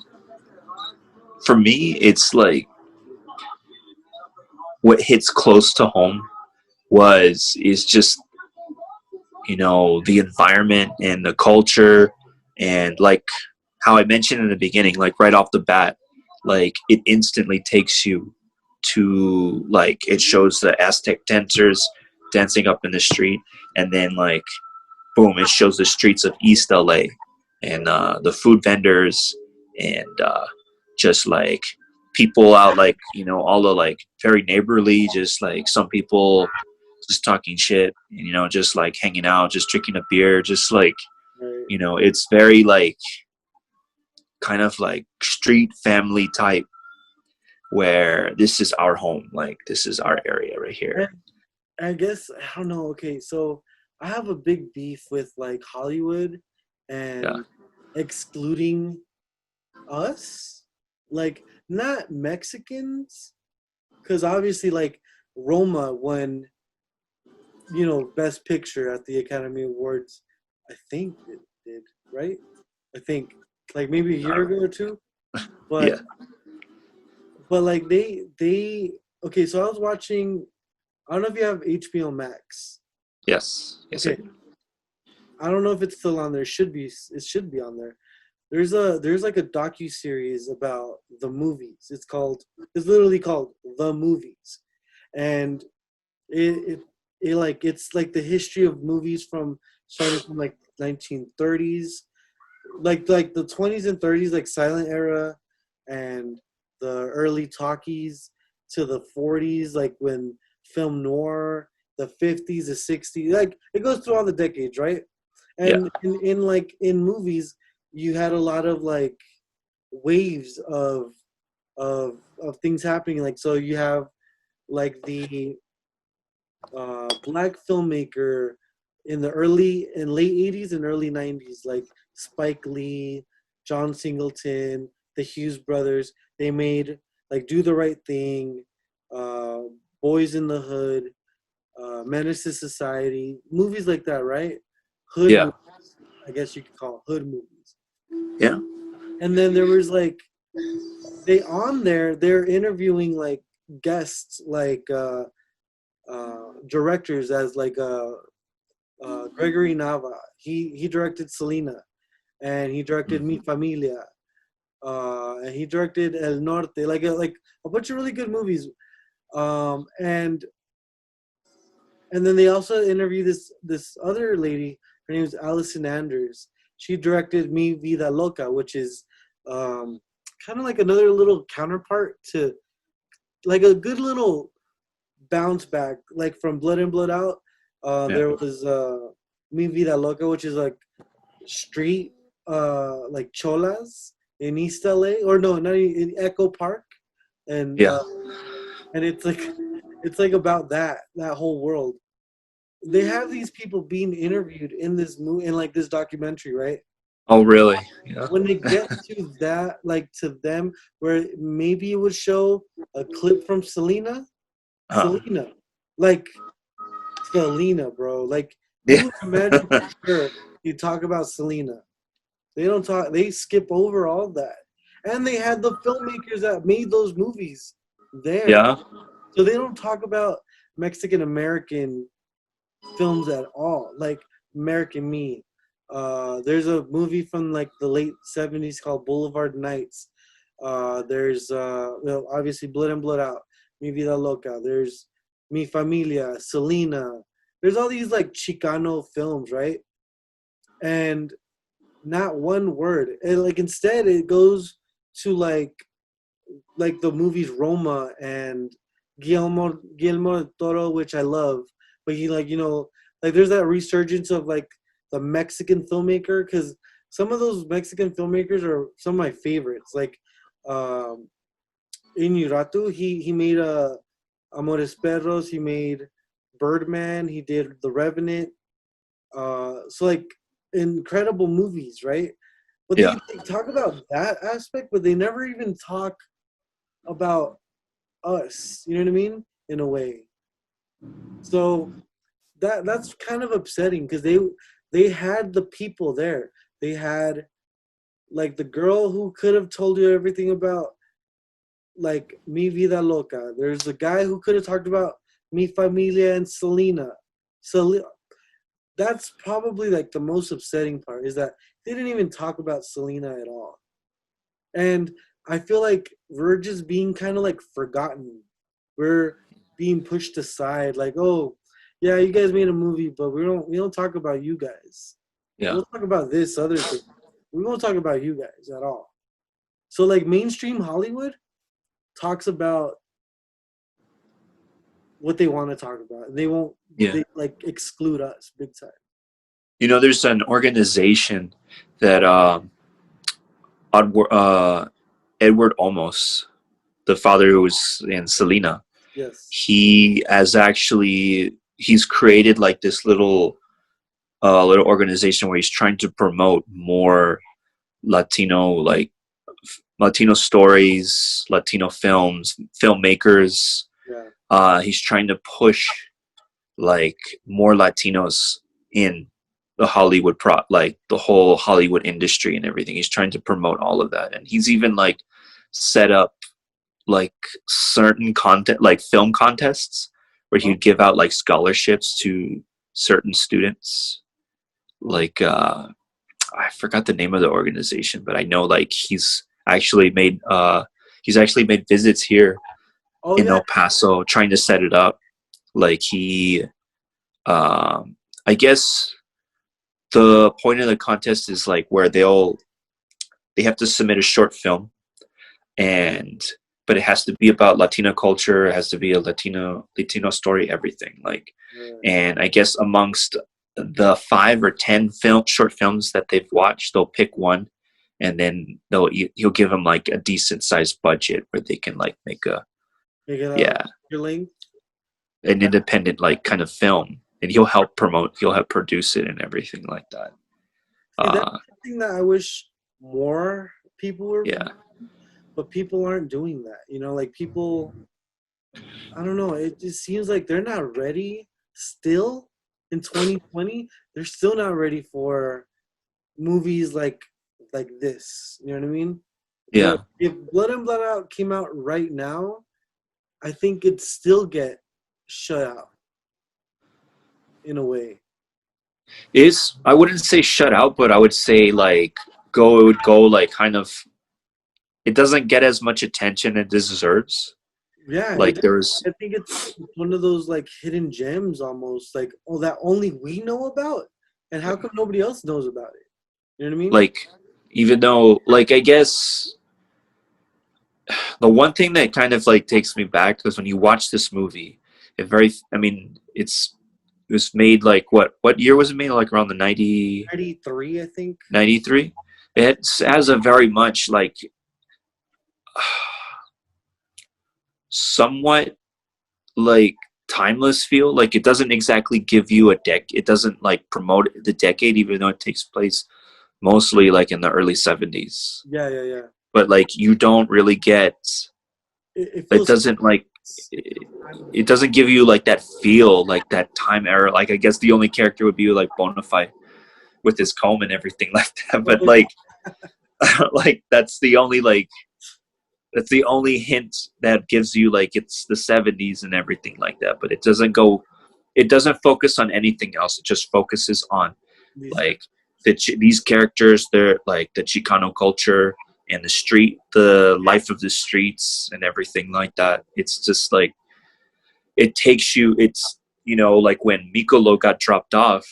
For me, it's like what hits close to home is just, you know, the environment and the culture, and like how I mentioned in the beginning, like right off the bat, like it instantly takes you to, like, it shows the Aztec dancers dancing up in the street, and then like boom, it shows the streets of East LA, and the food vendors, and just like people out, like, you know, all the like very neighborly, just like some people just talking shit, and, you know, just like hanging out, just drinking a beer, just like, Right. you know, it's very like kind of like street family type, where this is our home, like this is our area right here. And I guess I don't know. Okay, so I have a big beef with like Hollywood Yeah, and excluding us, like not Mexicans, because obviously like Roma won, Best Picture at the Academy Awards. I think it did, right? I think like maybe a year ago or two, yeah, but like they okay. So I was watching. I don't know if you have HBO Max. yes, I Okay, do. I don't know if it's still on there. It should be on there. There's like a docu series about the movies. It's literally called The Movies, and it, it's like the history of movies from starting from like 1930s, like the 20s and 30s, like silent era, and the early talkies to the 40s, like when film noir, the 50s, the 60s, like it goes through all the decades, right? Yeah, And in like in movies, you had a lot of like waves of things happening. Like so, you have like the black filmmaker in the early and late 80s and early 90s, like Spike Lee, John Singleton, the Hughes brothers. They made like Do the Right Thing, uh, Boys in the Hood, Menace to Society, movies like that, right? Hood yeah, movies, I guess you could call it hood movies. yeah, And then there was like they're interviewing like guests, like directors, as like Gregory Nava. He directed Selena, and he directed Mi mhm, Familia, and he directed El Norte, like a bunch of really good movies. And then they also interviewed this other lady. Her name is Allison Anders. She directed Mi Vida Loca, which is um, kind of like another little counterpart to like a good little bounce back, like from Blood In Blood Out. yeah, There was Mi Vida Loca, which is like street, like cholas in East LA, or no, not in Echo Park, and yeah. it's like about that whole world. They have these people being interviewed in this movie, in like this documentary, right? Oh, really? Yeah. When they get to that, like to them, where maybe it would show a clip from Uh, Selena, like Selena, bro. Like yeah. you would imagine for sure you talk about Selena. They don't talk. They skip over all that, and they had the filmmakers that made those movies there, Yeah. so they don't talk about Mexican American films at all. Like American Me. There's a movie from like the late '70s called Boulevard Nights. There's obviously Blood and Blood Out, Mi Vida Loca. There's Mi Familia, Selena. There's all these like Chicano films, right? And not one word. And like instead, it goes to like the movies Roma and Guillermo del Toro, which I love. But he like like there's that resurgence of like the Mexican filmmaker, because some of those Mexican filmmakers are some of my favorites. Like um, Iñárritu, he made Amores Perros. He made Birdman. He did The Revenant. So like incredible movies, right? But Yeah. they talk about that aspect, but they never even talk about us. You know what I mean? In a way. So that's kind of upsetting, because they had the people there. They had like the girl who could have told you everything about like Mi Vida Loca. There's a guy who could have talked about Mi Familia and Selena. So that's probably like the most upsetting part is that they didn't even talk about Selena at all. And I feel like we're just being kind of like forgotten. We're being pushed aside. Like, oh, yeah, you guys made a movie, but we don't talk about you guys. Yeah. We'll talk about this other thing. We won't talk about you guys at all. So like mainstream Hollywood talks about what they want to talk about. They won't Yeah. they like exclude us big time. There's an organization that Edward Olmos, the father who was in Selena, Yes. he's created like this little organization where he's trying to promote more Latino Latino stories, Latino films, filmmakers. Yeah. He's trying to push like more Latinos in the like the whole Hollywood industry and everything. He's trying to promote all of that, and he's even like set up like certain content, like film contests, where Oh, he'd give out like scholarships to certain students. Like I forgot the name of the organization, but I know like he's actually made visits here oh in yeah. El Paso trying to set it up. Like um, I guess the point of the contest is like where they have to submit a short film, and but it has to be about Latino culture. It has to be a Latino story, everything like. Yeah. And I guess amongst the 5 or 10 short films that they've watched, they'll pick one, and then he'll give them like a decent sized budget where they can like make a Make it yeah your link. an independent like kind of film, and he'll help produce it and everything like that. See, that's Uh, something that I wish more people were, yeah, but people aren't doing that. Like people, I don't know. It just seems like they're not ready still in 2020. They're still not ready for movies like this. You know what I mean? yeah. If Blood and Blood Out came out right now, I think it'd still get shut out in a way. Is I wouldn't say shut out, but I would say like it would go like kind of it doesn't get as much attention it deserves. Yeah, Like there's I think it's one of those like hidden gems almost, like oh that only we know about, and how come nobody else knows about it? You know what I mean? like even though like I guess the one thing that kind of like takes me back because when you watch this movie, it was made like what year was it made? Like around the 93, I think. 93. It has a very much like somewhat like timeless feel. Like it doesn't exactly give you a deck. It doesn't like promote the decade, even though it takes place mostly like in the early 70s. Yeah, yeah, yeah. But like you don't really get. It It feels doesn't like. timeless. It doesn't give you like that feel, like that time era. Like I guess the only character would be like Bonafide with his comb and everything like that. But Oh, like, like that's the only hint that gives you like it's the 70s and everything like that. But it doesn't focus on anything else. It just focuses on these like these characters, they're like the Chicano culture and the life of the streets and everything like that. It's just like it takes you. It's like when Mikolo got dropped off.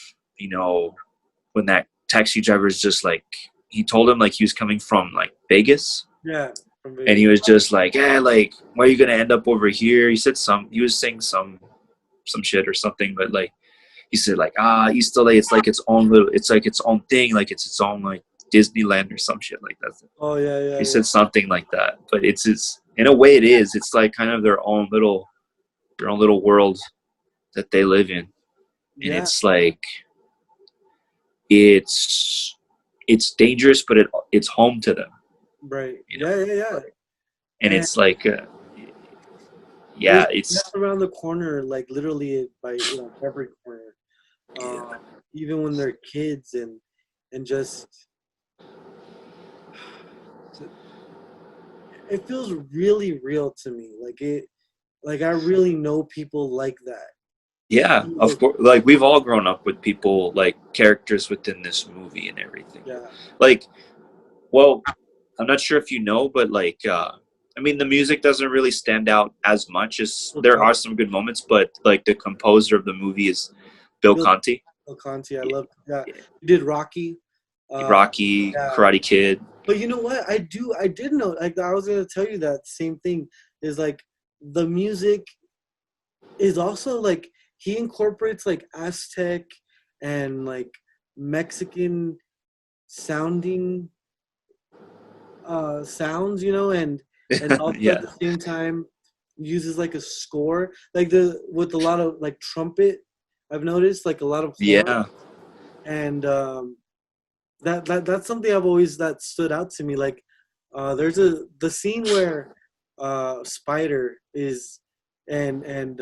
When that taxi driver is just like he told him like he was coming from like Vegas, yeah, from and Vegas. he was just like, yeah, like why are you gonna end up over here? He was saying some shit or something, but like he said like East LA, it's like its own thing, like it's its own like Disneyland or some shit like that. Oh yeah, yeah, He yeah. said something like that, but it's in a way it is. It's like kind of their own little world that they live in, and Yeah, it's like it's it's dangerous, but it's home to them, right. you know. Yeah, yeah, yeah. And And it's like, it's yeah, just it's around the corner, like literally by every corner. yeah, Even when they're kids and just it feels really real to me. Like I really know people like that. Yeah, of course. Like we've all grown up with people like characters within this movie and everything. Yeah. Like, well, I'm not sure if you know, but like, I mean, the music doesn't really stand out as much as there Okay. are some good moments, but like the composer of the movie is Bill Bill, Conti. Bill Conti, I Yeah, love. Yeah, yeah. he did Rocky. Rocky, Yeah, Karate Kid. but you know what? I did know. Like I was gonna tell you that same thing is like the music is also like he incorporates like Aztec and like Mexican sounding sounds, you know, and also at Yeah, the same time uses like a score like the with a lot of like trumpet. I've noticed like a lot of horn yeah, and that's something I've always that stood out to me. Like there's the scene where Spider is and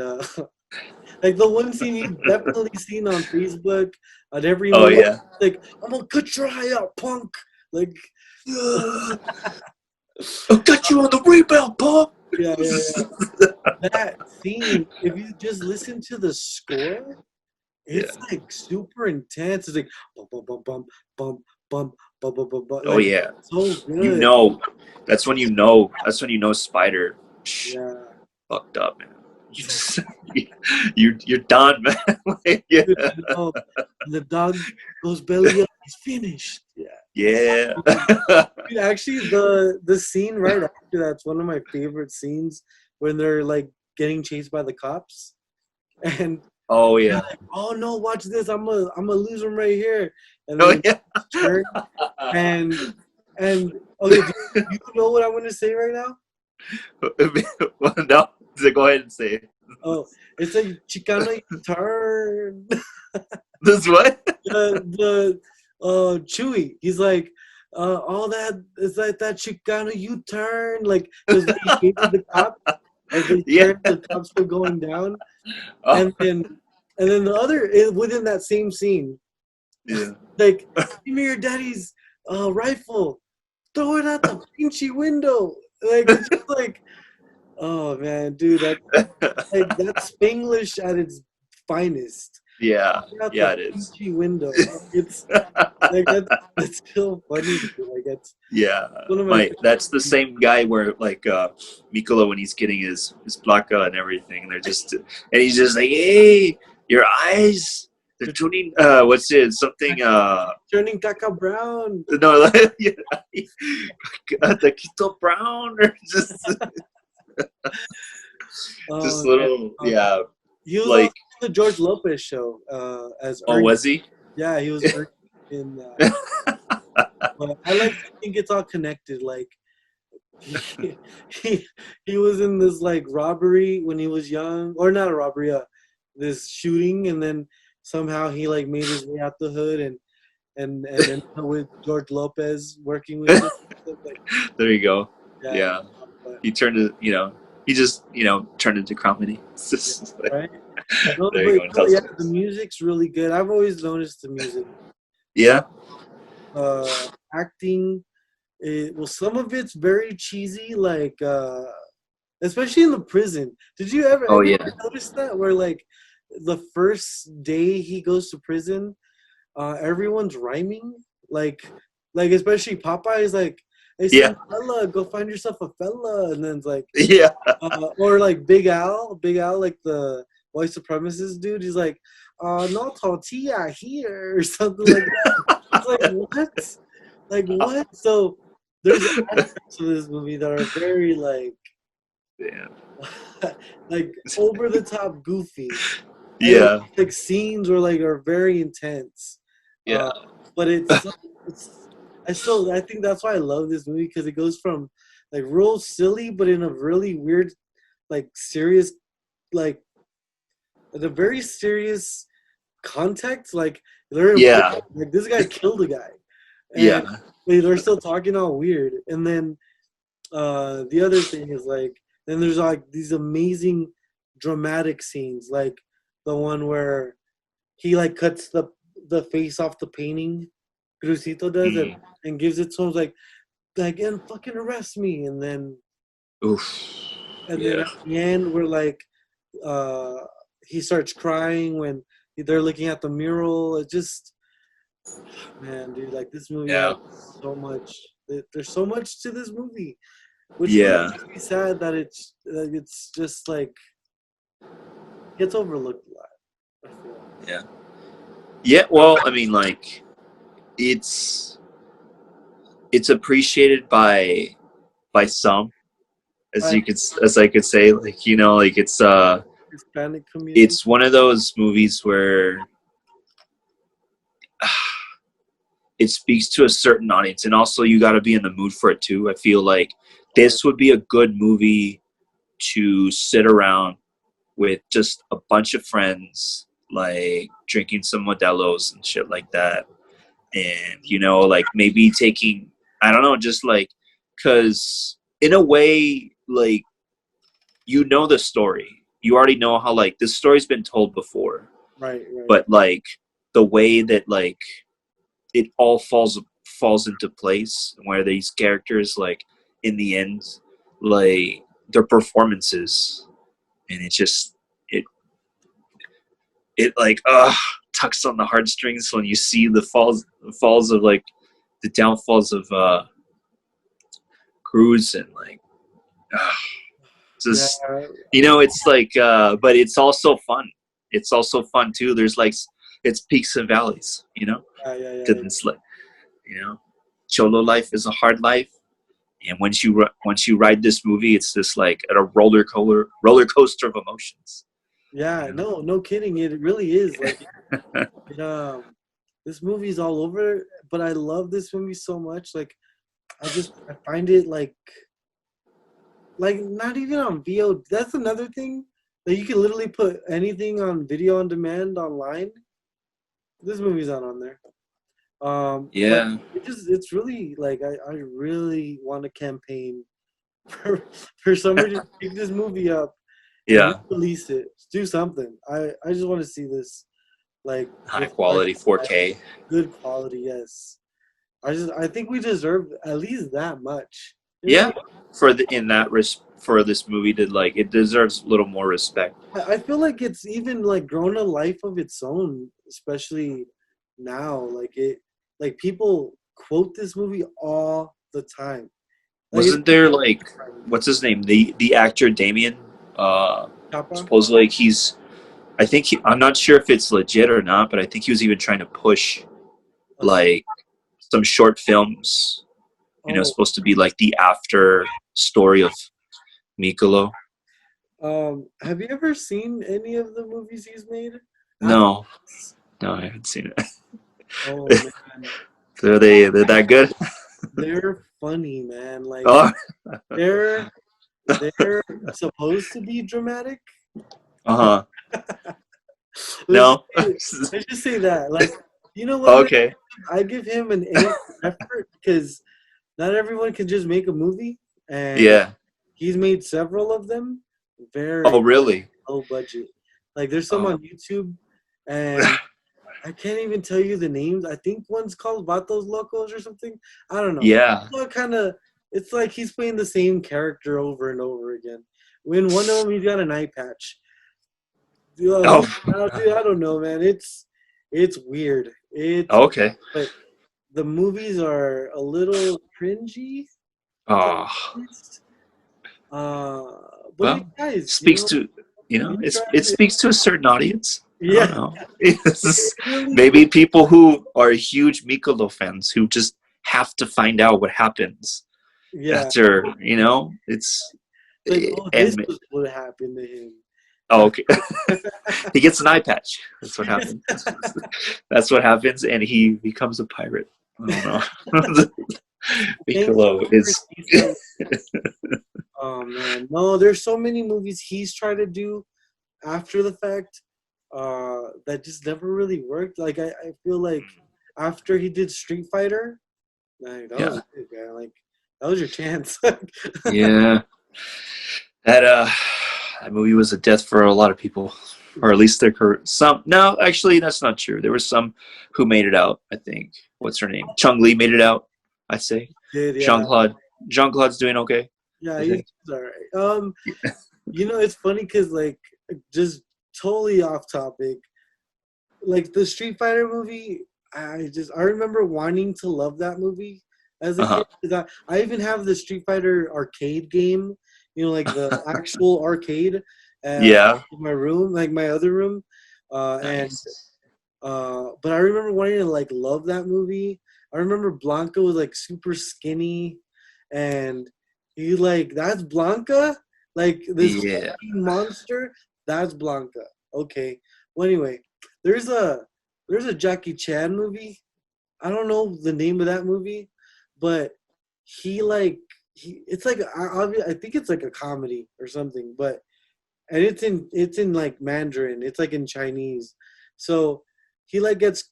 like the one scene you've definitely seen on Facebook on every oh meme, yeah. like I'm gonna cut your eye out, punk. Like I'll get you on the rebound, pop. yeah, yeah, yeah. That scene, if you just listen to the score, Yeah. it's like super intense. It's like bum bum bum bum bum bum bum bum bum. Oh Like yeah. so You good. know, that's when you know. That's when you know Spider Yeah. fucked up, man. You just, you're done, man. Like, yeah, Dude, I know. The dog goes belly up. He's finished. Yeah. yeah. Dude, actually, the scene right after that's one of my favorite scenes when they're like getting chased by the cops, and Oh they're yeah. like, "Oh no, watch this! I'm a lose him right here!" And Oh then yeah. turn and and okay, do you know what I'm gonna say right now? Well, no, so go ahead and say it. Oh, it's like Chicano turn. This what? Chewy. He's like, all that is like that Chicano U-turn, like because they hated the cops as they Yeah. turned, the cops were going down, Oh, and then the other within that same scene, yeah. like, give me your daddy's rifle, throw it out the pinchy window, like it's just like, oh man, dude, that's Spanglish at its finest. Yeah. Out Yeah, the it is. pinchy window. It's like that's still funny to me. Like that's Yeah, one of my my favorite that's the things. same guy where like Mikolo when he's getting his placa and everything, they're just and he's just like, hey, your eyes, they're tuning. What's it? Something. Turning Caca Brown. No, like, yeah, the Quito Brown or just Oh man. little, yeah, He was also like, on the George Lopez show as oh, Ernie. was he? Yeah, he was Ernie in but I like to think it's all connected. Like he, he he was in this like robbery when he was young, or not a robbery, this shooting, and then somehow he like made his way out the hood and then with George Lopez working with him. Like, There you go. yeah, Yeah, but he turned it. He just turned into comedy. It's yeah, just like, right. No, there you but go. And no, tells yeah, the jokes. music's really good. I've always noticed the music. Yeah. Acting, well, some of it's very cheesy, like especially in the prison. Did you ever Oh have you yeah. ever noticed that where like the first day he goes to prison, everyone's rhyming, like especially Popeye is like, "Hey, Yeah. son, fella, go find yourself a fella," and then it's like, Yeah. or like Big Al, like the white supremacist dude, he's like, "No tortilla here," or something like that. It's like what? Like what? So there's aspects of this movie that are very like Yeah. like over the top goofy, and Yeah. like scenes were like are very intense. Yeah. Uh, but it's I think that's why I love this movie because it goes from like real silly but in a really weird like serious like in a very serious context. Like they're in Yeah. prison, like this guy killed a guy and Yeah. they're still talking all weird. And then the other thing is like then there's like these amazing dramatic scenes, like the one where he like cuts the face off the painting, Crucito does it, Mm. and gives it to him like and fucking arrest me, and then Oof. And then Yeah. at the end, we're like, uh, he starts crying when they're looking at the mural. It just, man, dude, like this movie has Yeah. so much. There's so much to this movie, which really Yeah. makes me sad that it's just like gets overlooked a lot. I feel. Yeah. Yeah. Well, I mean, like, it's it's appreciated by some, as By you could as I could say, like, like Hispanic community, it's one of those movies where it speaks to a certain audience, and also you got to be in the mood for it too. I feel like this would be a good movie to sit around with just a bunch of friends, like drinking some Modelo's and shit like that, and like maybe taking, I don't know, just like, because in a way, like, the story, you already know how, like, this story's been told before, right, right. but like the way that, like, it all falls into place, where these characters, like, in the end, like, their performances, and it just, it it like, tugs on the heartstrings when you see the falls of, like, the downfalls of Cruz, and like, uh, Yeah, just, it's like, but it's also fun. It's also fun too. There's like, it's peaks and valleys, yeah, yeah, yeah, because yeah. it's like, you know cholo life is a hard life, and once you ride this movie, it's just like at a roller coaster of emotions. Yeah, you know no, no kidding. It really is like it, this movie's all over, but I love this movie so much. Like I find it like not even on VO. That's another thing that you can literally put anything on video on demand online. This movie's not on there. But yeah. it's really like I really want to campaign for for somebody to pick this movie up and Yeah. release it. Do something. I just want to see this like High before quality 4K. good quality. Yes, I think we deserve at least that much. You know what I Yeah, mean? for this movie to, like, it deserves a little more respect. I feel like it's even like grown a life of its own, especially now. Like people quote this movie all the time. Like it's Wasn't there, like, what's his name, the actor Damien? Chapa. Supposedly, like, I'm not sure if it's legit or not, but I think he was even trying to push, Okay. like, some short films. Oh, Supposed to be like the after story of Mikolo. have you ever seen any of the movies he's made? After No, this? no, I haven't seen it. Oh man, They're that good? they're funny, man. Like Oh, they're they're supposed to be dramatic. uh-huh. Let's just No. say, let's just say that. Like, you know what, man? Okay. I give him an A for effort because not everyone can just make a movie, and Yeah. he's made several of them. Oh, Very really? low budget. Like, there's some Oh. on YouTube, and I can't even tell you the names. I think one's called Vatos Locos or something. I don't know. Yeah. So it's like he's playing the same character over and over again. When one of them, he's got an eye patch. Oh. Dude, I don't know, man. It's weird. It's Okay. but the movies are a little cringy, to be Oh. honest. Uh, but Well, guys, speaks to, you it tried. speaks to a certain audience. I don't Yeah, know. it really. Maybe people who are huge Mikolo fans who just have to find out what happens Yeah, after, it's, like oh, this and was what happened to him. oh, okay. He gets an eye patch. That's what happens. That's what happens, and he becomes a pirate. I don't know. Thanks so Mikolo much for is. teasing. Oh man, no, there's so many movies he's tried to do after the fact that just never really worked. Like I feel like after he did Street Fighter, like that was Yeah. it, man. Like that was your chance. Yeah. That movie was a death for a lot of people, or at least their career. Some, no, actually, that's not true. There were some who made it out. I think. What's her name? Chung Lee made it out. I say. Did Jean yeah. Claude. Jean Claude's doing okay. Yeah, I he's think. alright. It's funny because like just totally off topic. Like the Street Fighter movie, I remember wanting to love that movie as a Uh kid. 'Cause I even have the Street Fighter arcade game, like the huh. actual arcade, uh, Yeah. in my room, like my other room, and Nice. but I remember wanting to like love that movie. I remember Blanca was like super skinny, and he like that's Blanca, like this Yeah. monster. That's Blanca. Okay. Well, anyway, there's a there's a Jackie Chan movie. I don't know the name of that movie, but he like it's like I think it's like a comedy or something, but and it's in like Mandarin. It's like in Chinese. So he like gets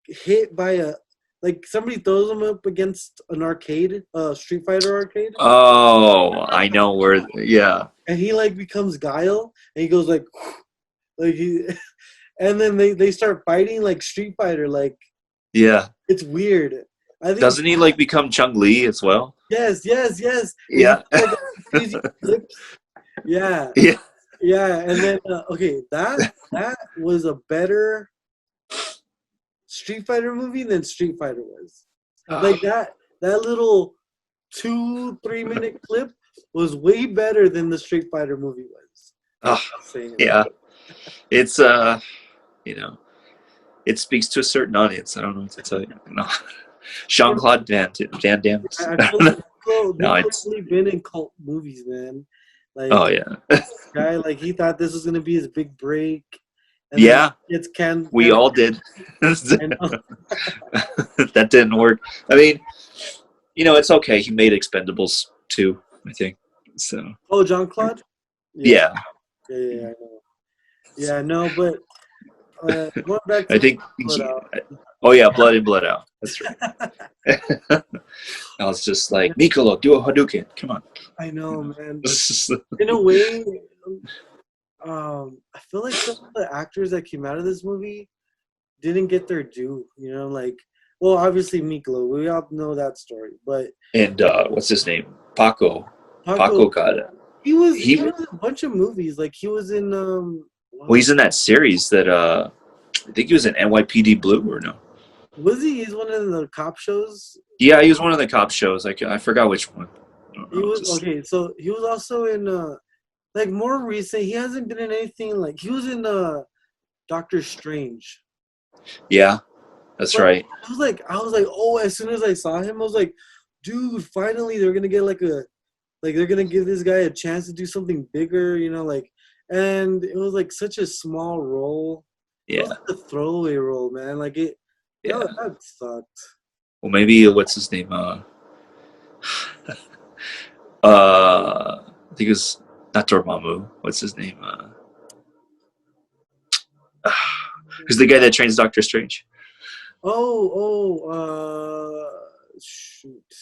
hit by a like somebody throws him up against an arcade, Street Fighter arcade, Oh, I know where. Yeah. and he like becomes Guile, and he goes like like he, and then they start fighting like Street Fighter. Like Yeah. it's weird. I think Doesn't he like become Chung Li as well? yes, yes, yes. And he Yeah. like crazy flips. Yeah, Yeah. yeah. And then okay, that was a better Street Fighter movie than Street Fighter was. Like that little 2-3 minute clip was way better than the Street Fighter movie was. I'm Oh, not saying it. yeah. It's you know, it speaks to a certain audience. I don't know what to tell you. No. Jean Claude Van Damme. I feel like No, Nicolo's it's only been in cult movies, man. oh Like yeah. guy, like he thought this was gonna be his big break, and then Yeah, it's can we all did. and That didn't work. I mean, it's okay. He made Expendables too, I think. So oh, John Claude, yeah, yeah, yeah, yeah, I know. Yeah, no, but going back I to think. Blood Out. Oh yeah, Blood in, Blood Out. That's right. I was just like, Nicolo, do a Hadouken. Come on. I You know, know. man. In a way, I feel like some of the actors that came out of this movie didn't get their due. Like, well, obviously Miklo, we all know that story, but And what's his name? Paco. Paco, Paco got it. he He was in a bunch of movies. Like he was in well, he's in that series that I think he was in NYPD Blue or no? was he? He's one of the cop shows. Yeah, he was one of the cop shows. I forgot which one. I don't He know. was Just okay. So he was also in like more recent. He hasn't been in anything like he was in Doctor Strange. yeah, that's But right. I was like, oh, as soon as I saw him, I was like, dude, finally they're gonna get like they're gonna give this guy a chance to do something bigger, like, and it was like such a small role. It was Yeah, like a throwaway role, man. Like yeah. that sucked. Well, maybe what's his name? I think it was not Dormammu. What's his name? Who's the guy that trains Doctor Strange? Shoot.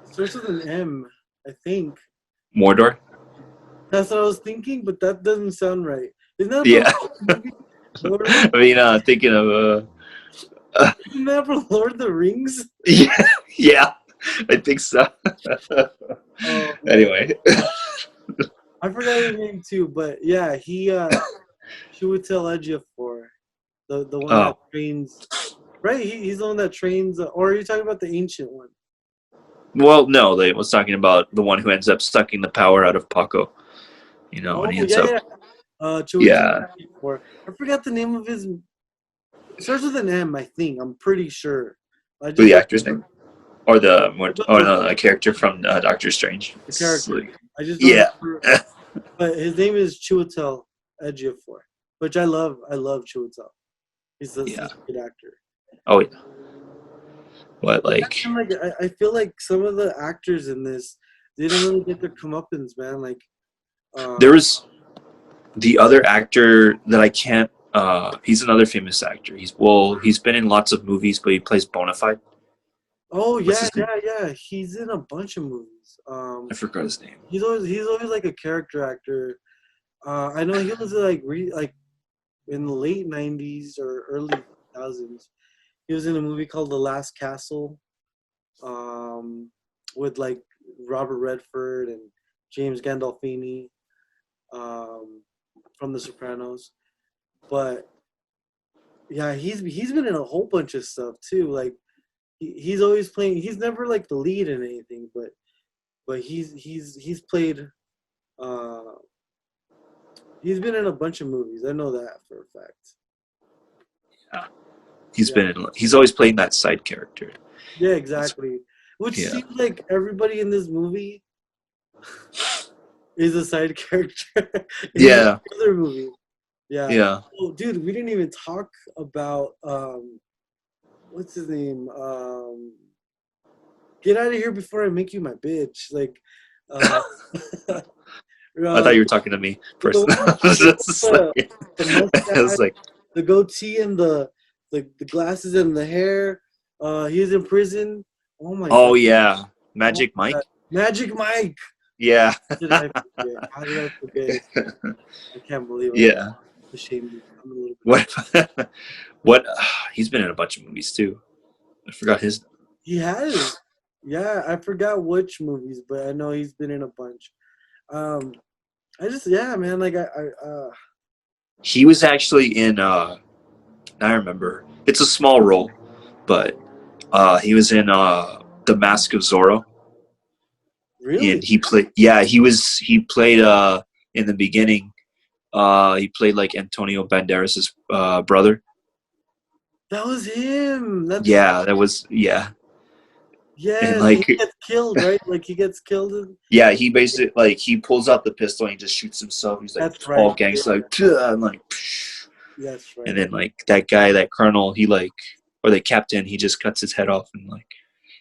Starts with an M, I think. Mordor. That's what I was thinking, but that doesn't sound right. Isn't that Yeah. the movie? I mean, thinking of Isn't that for Lord of the Rings? yeah, yeah, I think so. Oh man, Anyway, I forgot his name too, but yeah, she would tell Ejiofor, the one that oh trains. Right, he's the one that trains. Or are you talking about the ancient one? well, no, they was talking about the one who ends up sucking the power out of Paco. Oh And he ends yeah, up yeah. Chiwetel yeah, Ejiofor. I forgot the name of his. It starts with an M, I think. I'm pretty sure. I just the don't actor's name or or remember no, the character from Doctor Strange. the It's character. like, I just don't yeah, remember. But his name is Chiwetel Ejiofor, which I love. I love Chiwetel. yeah. He's a good actor. Oh yeah, but like And like I feel like some of the actors in this didn't really get their comeuppance, man. Like, there was the other actor that I can't. He's another famous actor. He's been in lots of movies, but he plays Bonafide. oh What's yeah, his name? yeah, yeah. He's in a bunch of movies. I forgot his name. He's always like a character actor. I know he was like in the late '90s or early 2000s. He was in a movie called The Last Castle, with like Robert Redford and James Gandolfini from The Sopranos. But yeah, he's been in a whole bunch of stuff too. Like he's always playing. He's never like the lead in anything, but he's played. Uh, he's been in a bunch of movies. I know that for a fact. Yeah. Yeah. He's always playing that side character. Yeah, exactly. Which Yeah. seems like everybody in this movie is a side character in Yeah. the other movie. Yeah. Yeah. Oh, dude, we didn't even talk about what's his name? Get out of here before I make you my bitch. Like, uh, I thought uh you were talking to me the personally. one with the I was mustache, like, the goatee, and the glasses and the hair. He's in prison. Oh my oh god. yeah, Oh Magic my Mike. god. Magic Mike. Yeah. How did I forget? How did I forget his name? I can't believe I'm Yeah. ashamed. I'm a little bit. What? What? He's been in a bunch of movies too. I forgot his. He has. Yeah, I forgot which movies, but I know he's been in a bunch. Um, I just yeah, man. Like He was actually in. I remember. It's a small role, but he was in The Mask of Zorro, and really, he played. Yeah, he played in the beginning. He played like Antonio Banderas' brother. that was him. That's Yeah, that was and yes. He like gets killed, right? Like he gets killed. yeah, he basically like he pulls out the pistol and he just shoots himself. He's like That's right. all gangster, like "Tuh," and like, That's and right. then like that guy, that colonel, he like or the captain, he just cuts his head off and like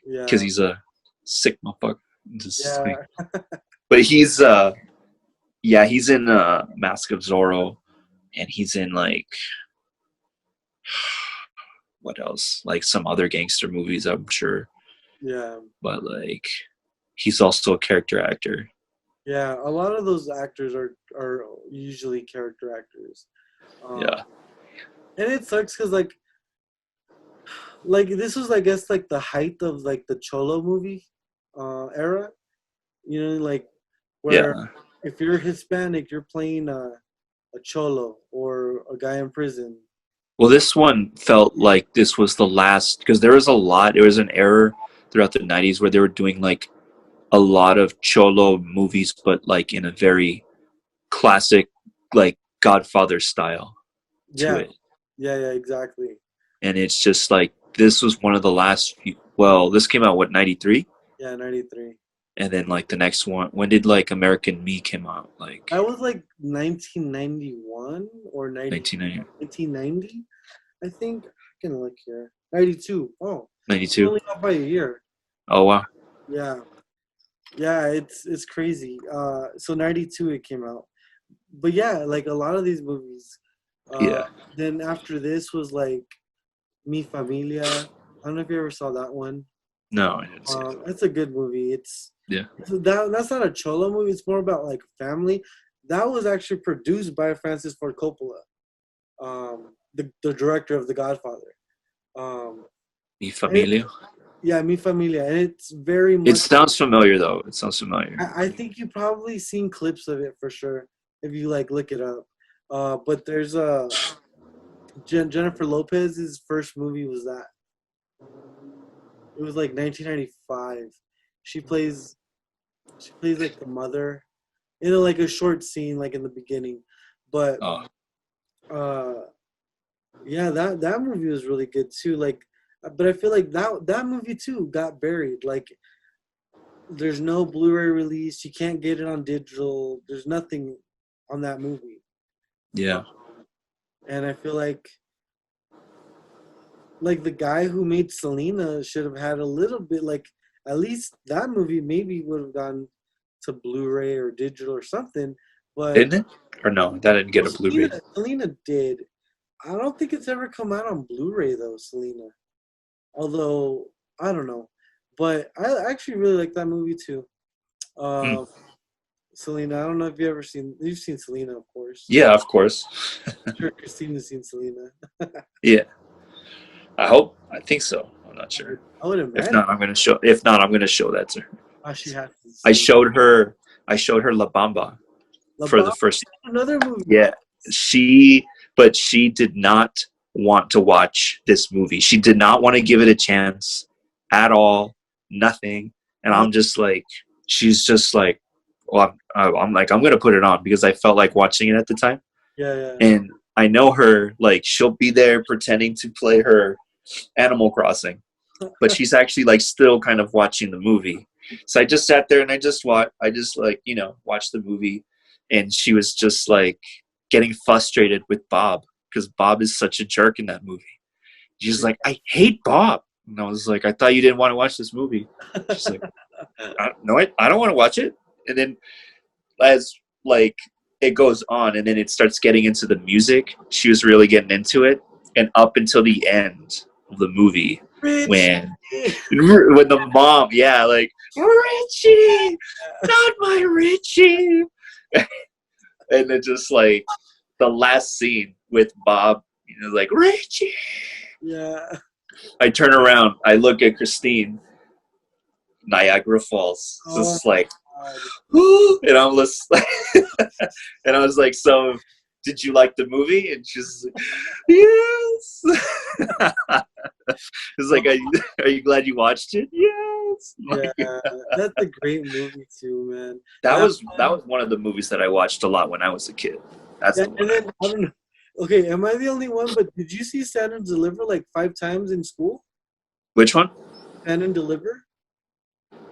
because Yeah. he's a sick motherfucker. Just like, Yeah. but he's in Mask of Zorro, and he's in like what else? Like some other gangster movies, I'm sure. Yeah. But like he's also a character actor. Yeah. A lot of those actors are usually character actors. Um, Yeah. and it sucks because like this was I guess like the height of like the Cholo movie era. You know, like where Yeah. if you're Hispanic, you're playing a cholo or a guy in prison. Well, this one felt like this was the last because there was a lot. There was an era throughout the '90s where they were doing like a lot of cholo movies, but like in a very classic, like Godfather style to Yeah, it. yeah, yeah, exactly. And it's just like this was one of the last. Well, this came out what '93, Yeah, 93. and then like the next one. When did like American Me came out? Like That was like 1991 or 1990, 1990, I think. I can look here. 92. Oh, we're 92. only off by a year. Oh wow. Yeah, yeah, it's crazy. So 92 it came out. But yeah, like a lot of these movies. Uh, Yeah. then after this was like Mi Familia. I don't know if you ever saw that one. No, I didn't see it. That's a good movie. Yeah. That's not a cholo movie. It's more about like family. That was actually produced by Francis Ford Coppola, the director of The Godfather. Um, Mi and it, Familia. yeah, Mi Familia, and it's very It much. sounds familiar though. It sounds familiar. I think you probably seen clips of it for sure if you like look it up. But there's Jennifer Lopez's first movie was that. It was like 1995. She plays like the mother in like a short scene like in the beginning. But Oh, uh yeah, that movie was really good too. Like but I feel like that movie too got buried. Like there's no Blu-ray release. You can't get it on digital. There's nothing on that movie. yeah. And I feel like the guy who made Selena should have had a little bit like at least that movie maybe would have gone to Blu-ray or digital or something. But Didn't it? Or no, that didn't get well, a Blu-ray. Selena did. I don't think it's ever come out on Blu-ray though, Selena. Although I don't know, but I actually really like that movie too. Hmm. Um, Selena. I don't know if you've seen Selena, of course. Yeah, of course. I'm sure Christina's seen Selena. Yeah, I hope. I think so. I'm not sure. I would If imagine. not, I'm gonna show. If not, I'm gonna show that to her. Oh, she has to I see showed her La Bamba La for the Bamba, first. another movie. Yeah, but she did not want to watch this movie. She did not want to give it a chance at all. Nothing. And I'm just like, she's just like, well, I'm like, I'm gonna put it on because I felt like watching it at the time. Yeah, yeah. And I know her, like, she'll be there pretending to play her Animal Crossing, but she's actually like still kind of watching the movie. So I just sat there and I just like, watched the movie, and she was just like getting frustrated with Bob because Bob is such a jerk in that movie. She's like, I hate Bob. And I was like, I thought you didn't want to watch this movie. She's like, I don't want to watch it. And then as like it goes on and then it starts getting into the music, she was really getting into it. And up until the end of the movie, Rich. when the mom, yeah, like, Richie, not my Richie. And then just like the last scene with Bob, like, Richie. Yeah. I turn around, I look at Christine, Niagara Falls. Oh Just like, God. and I'm just like, and I was like, so did you like the movie? And she's like, yes. It's like, are you glad you watched it? Yes. Like, Yeah, that's a great movie too, man. that was one of the movies that I watched a lot when I was a kid. That's Yeah, the one. and then I don't know. Okay, am I the only one? But did you see Stand and Deliver like 5 times in school? Which one? Stand and Deliver.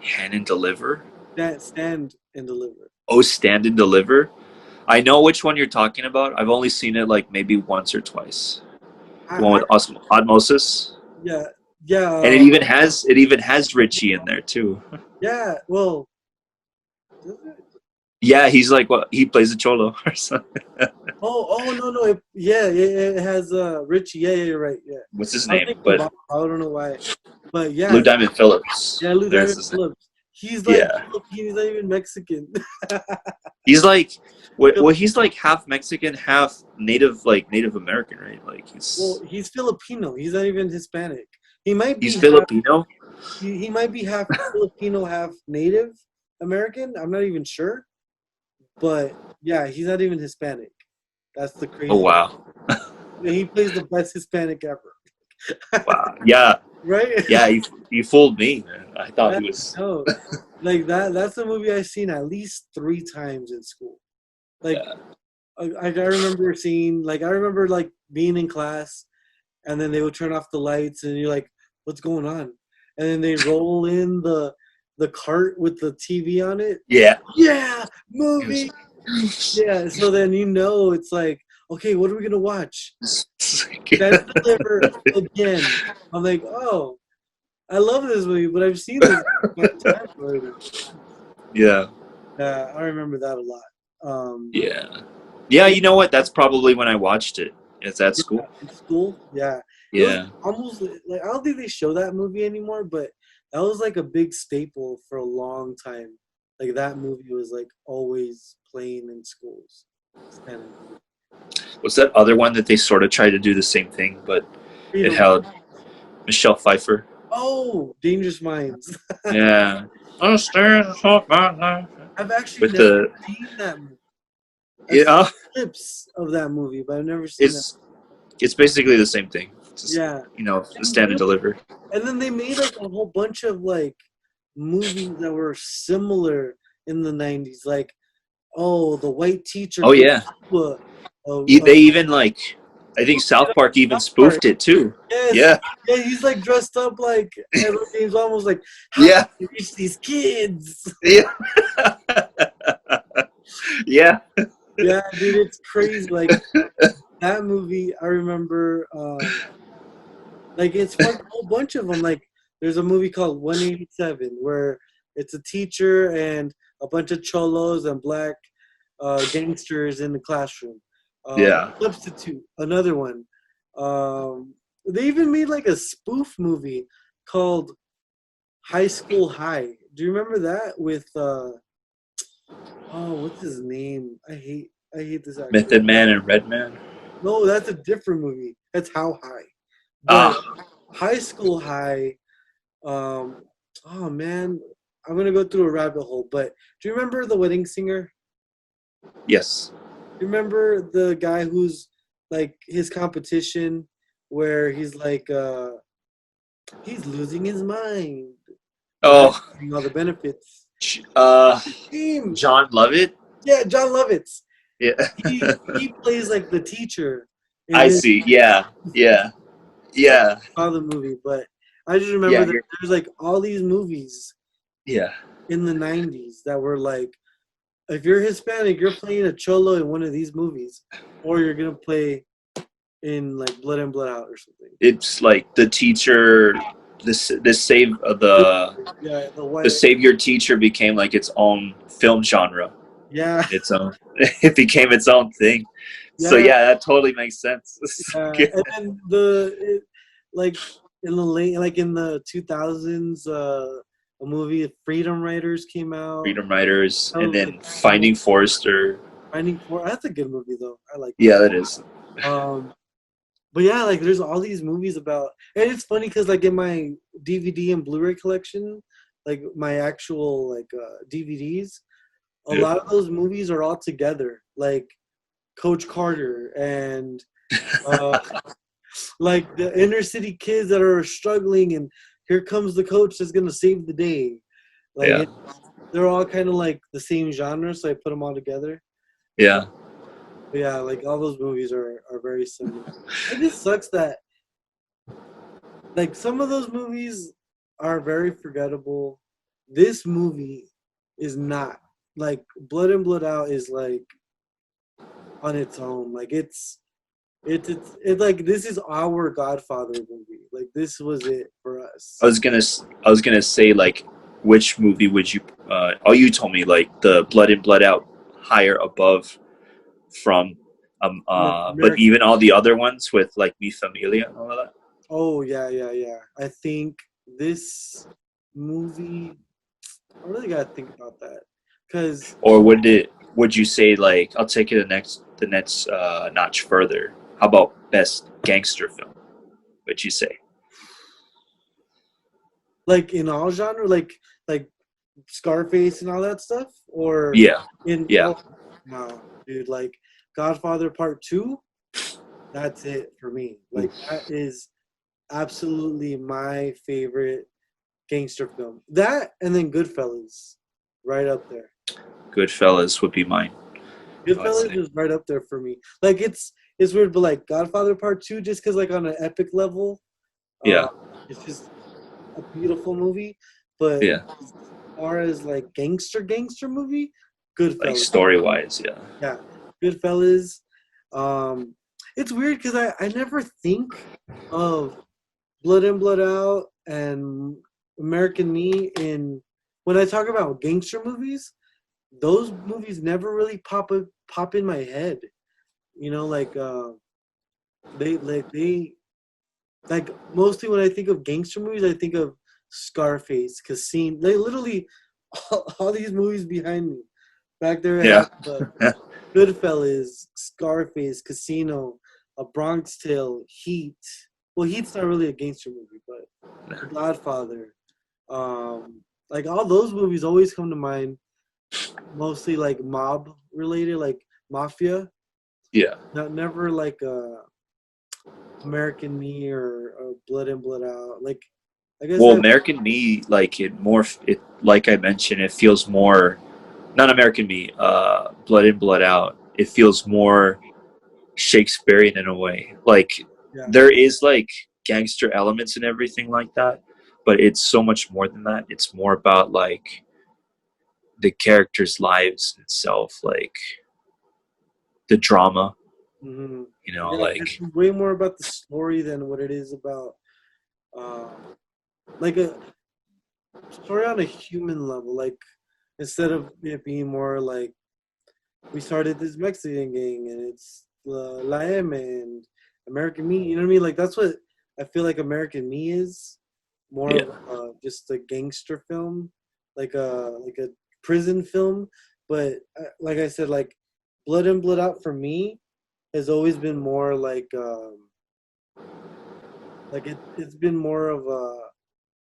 Hand and Deliver. Stand and Deliver. Oh, Stand and Deliver. I know which one you're talking about. I've only seen it like maybe once or twice. The one I with Osmosis. yeah yeah And it even has Richie in there too. yeah. Well, does it? Yeah, he's like, what, he plays a cholo or something. Oh no no. It has Richie. Yeah, you're right. Yeah, What's his I was name? thinking But Bob. I don't know why, but Blue yeah, Diamond Phillips. yeah. Lou There's Diamond his name. Phillips. He's like Yeah, He's not even Mexican. he's like, well, he's like half Mexican, half Native American, right? Like Well, he's Filipino. He's not even Hispanic. He might he's be half. Filipino. He might be half Filipino, half Native American. I'm not even sure, but yeah, he's not even Hispanic. That's the Oh crazy. wow, He plays the best Hispanic ever, wow, yeah, right? yeah. He fooled me, man. I thought Yeah, he was. no, like that. That's a movie I've seen at least 3 times in school. Like Yeah. I remember seeing, like I remember like being in class, and then they would turn off the lights, and you're like, "What's going on?" And then they roll in the cart with the TV on it. Yeah. Yeah, He was movie. like, Yeah, so then it's like, okay, what are we gonna watch? That yeah. Deliver again. I'm like, oh, I love this movie, but I've seen this 5 times already. Yeah. Yeah, I remember that a lot. Yeah. Yeah, Yeah, you know what? That's probably when I watched it. It's at yeah, school. in school. Yeah, it was Yeah. almost like I don't think they show that movie anymore, but that was like a big staple for a long time. Like that movie was like always playing in schools. Stand and Deliver. Was that other one that they sort of tried to do the same thing, but it Freedom. held Michelle Pfeiffer? Oh, Dangerous Minds. Yeah. I've actually With never the seen that movie. I've seen yeah, clips of that movie, but I've never seen that. it's basically the same thing. Just Yeah. Stand and Deliver. And then they made like a whole bunch of like movies that were similar in the 90s. Like, oh, the white teacher Oh goes yeah. to a They even like, I think South Park even South Park. spoofed it too. Yes. Yeah. Yeah, he's like dressed up like Edward James, almost like, how Yeah. can you reach these kids? Yeah. Yeah. Yeah, dude, it's crazy. Like that movie, I remember. Like it's fun, a whole bunch of them. Like there's a movie called 187 where it's a teacher and a bunch of cholos and black gangsters in the classroom. Yeah. Substitute, another one. They even made like a spoof movie called High School High. Do you remember that with what's his name? I hate this actor. Method Man and Redman. No, that's a different movie. That's How High. But Ah. High School High, oh man, I'm gonna go through a rabbit hole. But do you remember The Wedding Singer? Yes. You remember the guy who's like his competition where he's like he's losing his mind, right? Oh, Getting all the benefits. uh, Team. John Lovett. Yeah, John Lovitz. Yeah. He plays like the teacher in I this. see. Yeah. Yeah. I Yeah. saw the movie, but I just remember Yeah. that there's like all these movies Yeah. in the '90s that were like, if you're Hispanic, you're playing a cholo in one of these movies, or you're gonna play in like Blood and Blood Out or something. It's like the teacher, the save Yeah, the the white. savior teacher became like its own film genre. Yeah, Its own. It became its own thing. So yeah, yeah, that totally makes sense. yeah. And then like in the late, like in the 2000s, a movie Freedom Writers came out. Freedom Writers, That and was like then Finding Forrester. Finding For. That's a good movie though. I like Yeah, that is. that. But yeah, like there's all these movies about, and it's funny because like in my DVD and Blu-ray collection, like my actual like DVDs, a Yeah. lot of those movies are all together, like Coach Carter and uh, like the inner city kids that are struggling, and here comes the coach that's gonna save the day. Like Yeah. they're all kind of like the same genre, so I put them all together. Yeah. But yeah, like all those movies are very similar. It just sucks that like some of those movies are very forgettable. This movie is not. Like Blood and Blood Out is like on its own. Like it's like this is our Godfather movie. Like this was it for us. I was gonna say like, which movie would you? Oh, you told me like the Blood and Blood Out higher above from Like but American. even all the other ones with like Mi Familia and all of that. Oh yeah, yeah, yeah. I think this movie. I really gotta think about that because Or would you say like I'll take it the next notch further? How about best gangster film? Would you say? like in all genre, like Scarface and all that stuff, or Yeah. in Yeah. oh no, dude, like Godfather Part Two. That's it for me. Like that is absolutely my favorite gangster film. That and then Goodfellas, right up there. Goodfellas would be mine, I would Goodfellas say. is right up there for me. Like it's weird, but like Godfather Part Two, just because like on an epic level, uh, Yeah. it's just a beautiful movie. But Yeah. as far as like gangster movie, Like Goodfellas. story wise, yeah. Yeah, Goodfellas. Um, it's weird because I never think of Blood in Blood Out and American Me in when I talk about gangster movies. Those movies never really pop in my head. You know, like they like mostly when I think of gangster movies, I think of Scarface, Casino. They literally all these movies behind me. Back there, I Yeah. have Goodfellas, Scarface, Casino, A Bronx Tale, Heat. Well, Heat's not really a gangster movie, but The Godfather. Like all those movies always come to mind. Mostly like mob related, like mafia. Yeah. Not never like American Me or Blood in Blood Out. Like I guess Well, that American Me, like it like I mentioned, it feels more not American Me, Blood In, Blood Out. It feels more Shakespearean in a way. Like yeah. there is like gangster elements and everything like that, but it's so much more than that. It's more about like the characters' lives itself, like the drama, Mm-hmm. Yeah, it's like way more about the story than what it is about uh, like a story on a human level. Like instead of it being more like we started this Mexican gang and it's La M and American Me. You know what I mean? Like that's what I feel like American Me is more yeah, of just a gangster film, like a prison film. But like I said, like Blood in Blood Out for me has always been more like it's been more of a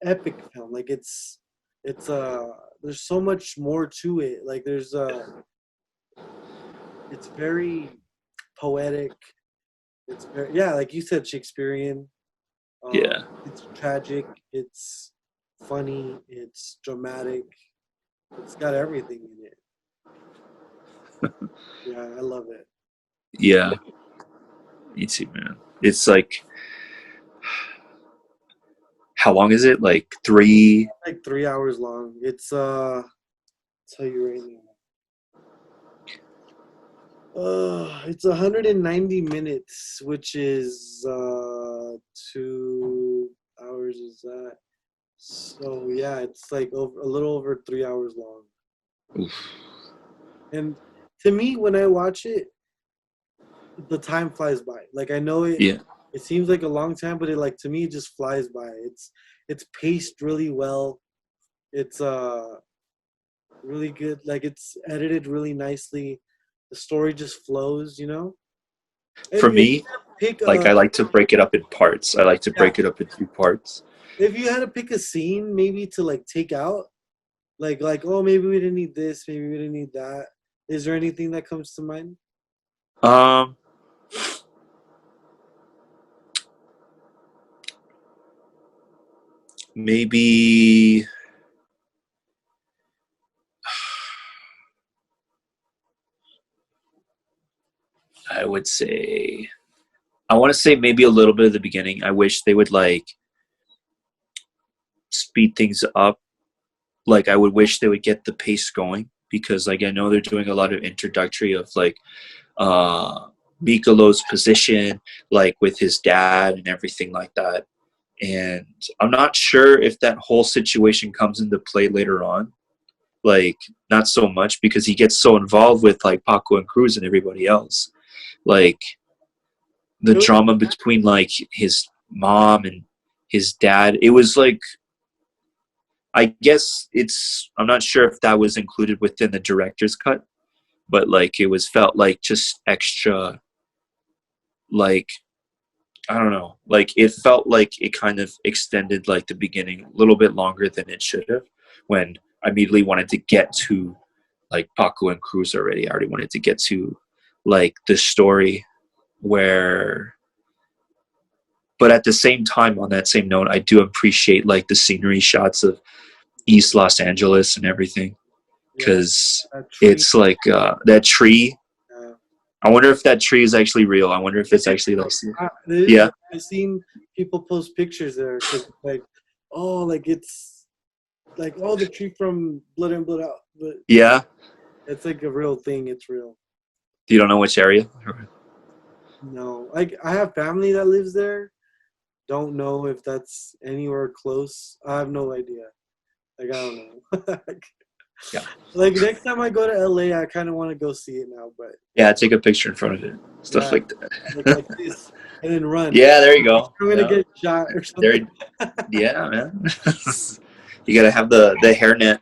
epic film. Like it's it's there's so much more to it. Like there's it's very poetic. It's very, yeah, like you said, Shakespearean. Yeah. It's tragic. It's funny. It's dramatic. It's got everything in it. Yeah, I love it. Yeah. Me too, man. It's like, how long is it? Like three. Like 3 hours long. It's I'll tell you right now. It's 190 minutes, which is 2 hours. Is that? So yeah, it's like over a little over 3 hours long. Oof. And to me, when I watch it, the time flies by. Like I know it. Yeah. It seems like a long time, but it like to me it just flies by. It's paced really well. It's really good. Like it's edited really nicely. The story just flows. You know. For If me, pick like I like to break it up in parts. I like to yeah, break it up in two parts. if you had to pick a scene maybe to like take out, like oh maybe we didn't need this, maybe we didn't need that. Is there anything that comes to mind? Um, maybe I would say I want to say maybe a little bit of the beginning. I wish they would like speed things up. Like I would wish they would get the pace going because like I know they're doing a lot of introductory of like uh Mikolo's position, like with his dad and everything like that. And I'm not sure if that whole situation comes into play later on. Like not so much because he gets so involved with like Paco and Cruz and everybody else. Like the It was, drama between like his mom and his dad. It was like I guess I'm not sure if that was included within the director's cut, but like it was felt like just extra like I don't know. Like it felt like it kind of extended like the beginning a little bit longer than it should have when I immediately wanted to get to like Paco and Cruz already. I already wanted to get to like the story where but at the same time on that same note I do appreciate like the scenery shots of East Los Angeles and everything yeah, because that tree. it's like that tree. Uh, I wonder if that tree is actually real. I wonder if it it's actually like is. yeah, I've seen people post pictures there because like, oh, like it's like oh the tree from Blood and Blood Out, but yeah. it's like a real thing. It's real. You don't know which area? No, like I have family that lives there. Don't know if that's anywhere close. I have no idea. Like I don't know. Yeah, Like next time I go to LA, I kind of want to go see it now. But yeah. Take a picture in front of it, stuff yeah, like like that. this, and then run. Yeah, there you go. I'm gonna Yeah, get shot or there. something, Yeah, man. You gotta have the hairnet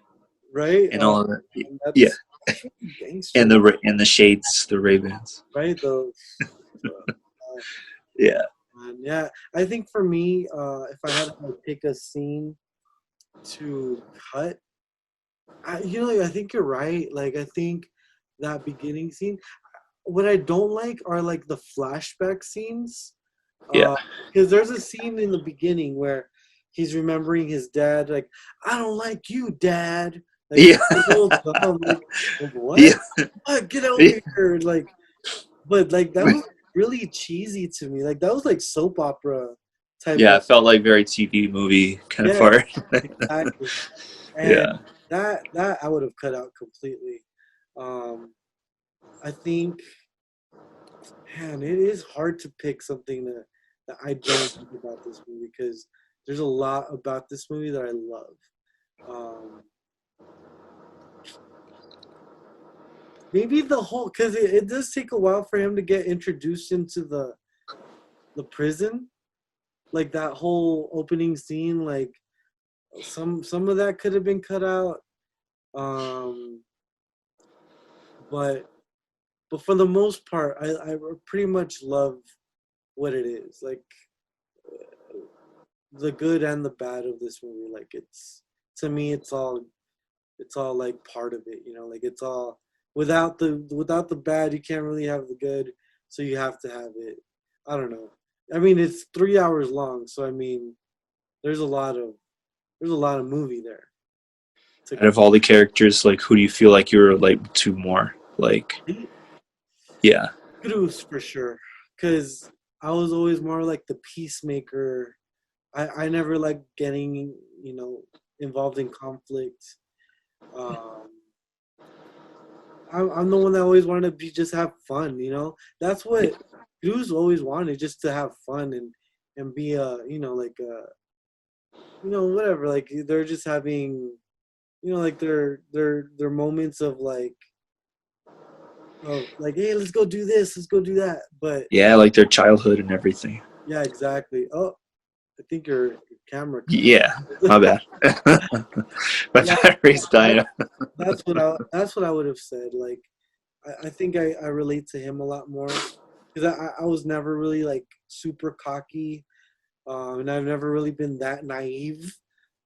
right? and all of that. And Yeah, that's really and gangster, the shades, the Ray-Bans. right? Those. Yeah, Yeah, I think for me, if I had to like, pick a scene to cut, I think you're right. Like, I think that beginning scene. What I don't like are like the flashback scenes, yeah, because there's a scene in the beginning where he's remembering his dad. Like, I don't like you, Dad. Like, yeah, the whole time, like what? yeah, What? Get yeah. over here! Like, but like that was really cheesy to me. Like that was like soap opera type Yeah, of it felt like very TV movie kind of yeah, part. exactly. And Yeah, that I would have cut out completely. Um, I think, man, it is hard to pick something that I don't like about this movie because there's a lot about this movie that I love. Um, maybe the whole because it does take a while for him to get introduced into the prison, like that whole opening scene, like some of that could have been cut out. Um, but for the most part, I pretty much love what it is. Like the good and the bad of this movie. Like it's to me, it's all like part of it, you know, like it's all without the bad, you can't really have the good, so you have to have it. I don't know. I mean, it's 3 hours long, so I mean, there's a lot of there's a lot of movie there to Out of go. all the characters, like who do you feel like you relate to more? Like, yeah, Cruz for sure, because I was always more like the peacemaker. I never like getting involved in conflict. Um, I'm the one that always wanted to be just have fun. That's what Cruz always wanted, just to have fun and be like whatever. Like they're just having like their moments of like, hey, let's go do this, let's go do that. But yeah, like their childhood and everything. yeah, exactly. Oh, I think your camera cut Yeah, out. my bad. My Yeah, battery's that, dying. that's what I would have said. Like, I think I relate to him a lot more because I was never really like super cocky, and I've never really been that naive,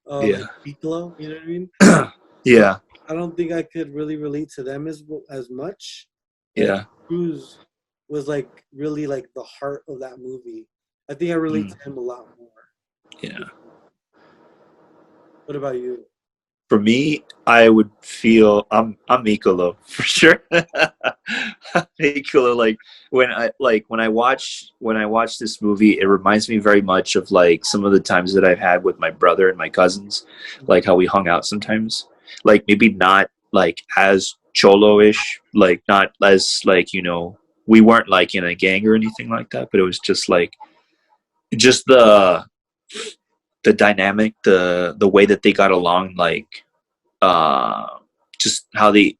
like Yeah, Piccolo. You know what I mean? So yeah, I don't think I could really relate to them as much, but yeah, Cruz was like really like the heart of that movie. I think I relate mm, to him a lot more. yeah. What about you? For me, I would feel I'm Mikolo for sure. Mikolo, when I watch this movie, it reminds me very much of like some of the times that I've had with my brother and my cousins, like how we hung out sometimes. Like maybe not like as cholo-ish, like not as like we weren't like in a gang or anything like that, but it was just like just the dynamic, the way that they got along, like uh, just how they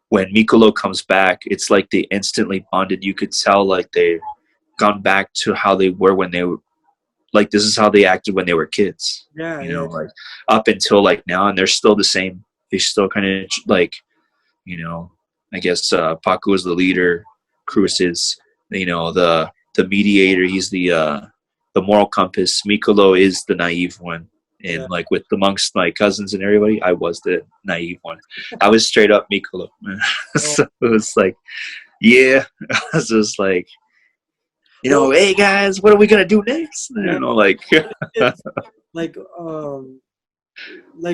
when Mikolo comes back, it's like they instantly bonded. You could tell like they've gone back to how they were when they were like this is how they acted when they were kids. Yeah, yeah, Like up until like now, and they're still the same. They still kind of like you know. I guess Paco is the leader. yeah, Cruz is the mediator. He's the moral compass. Mikolo is the naive one. yeah. And like with amongst my cousins and everybody, I was the naive one. I was straight up Mikolo. Oh, So it was like, yeah, I was just like, well, hey guys, what are we gonna do next? yeah. Like, It's like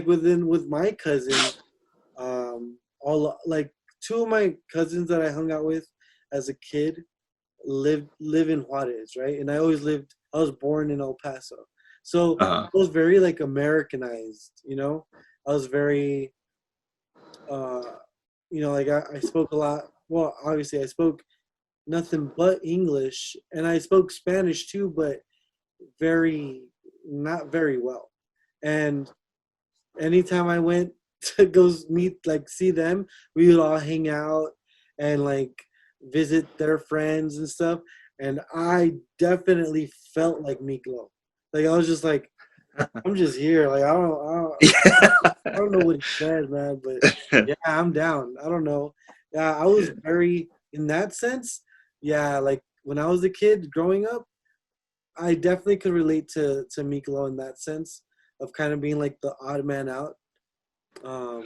with my cousins, all like two of my cousins that I hung out with as a kid live in Juarez, right? And I was born in El Paso. So uh, I was very like Americanized, I was very uh like I spoke a lot. Well, obviously I spoke nothing but English, and I spoke Spanish too, but very not very well. And anytime I went to go meet, like see them, we would all hang out and like visit their friends and stuff. And I definitely felt like Miklo. Like I was just like, I'm just here. Like I don't know what he said, man, but yeah, I'm down. I don't know. Yeah, I was very in that sense. Yeah, like when I was a kid growing up, I definitely could relate to Miklo in that sense of kind of being like the odd man out. Um,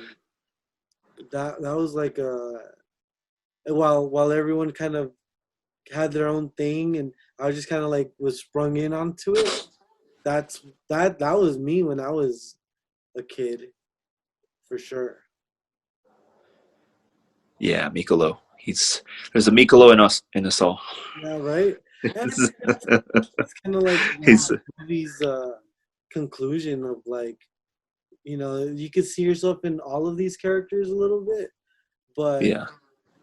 that was like while everyone kind of had their own thing, and I just kind of like was sprung in onto it. That was me when I was a kid, for sure. yeah, Mikolo. There's a Mikolo in us all. Yeah, right. And I think that's kind of like He's the movie's conclusion of like, you could see yourself in all of these characters a little bit, but yeah.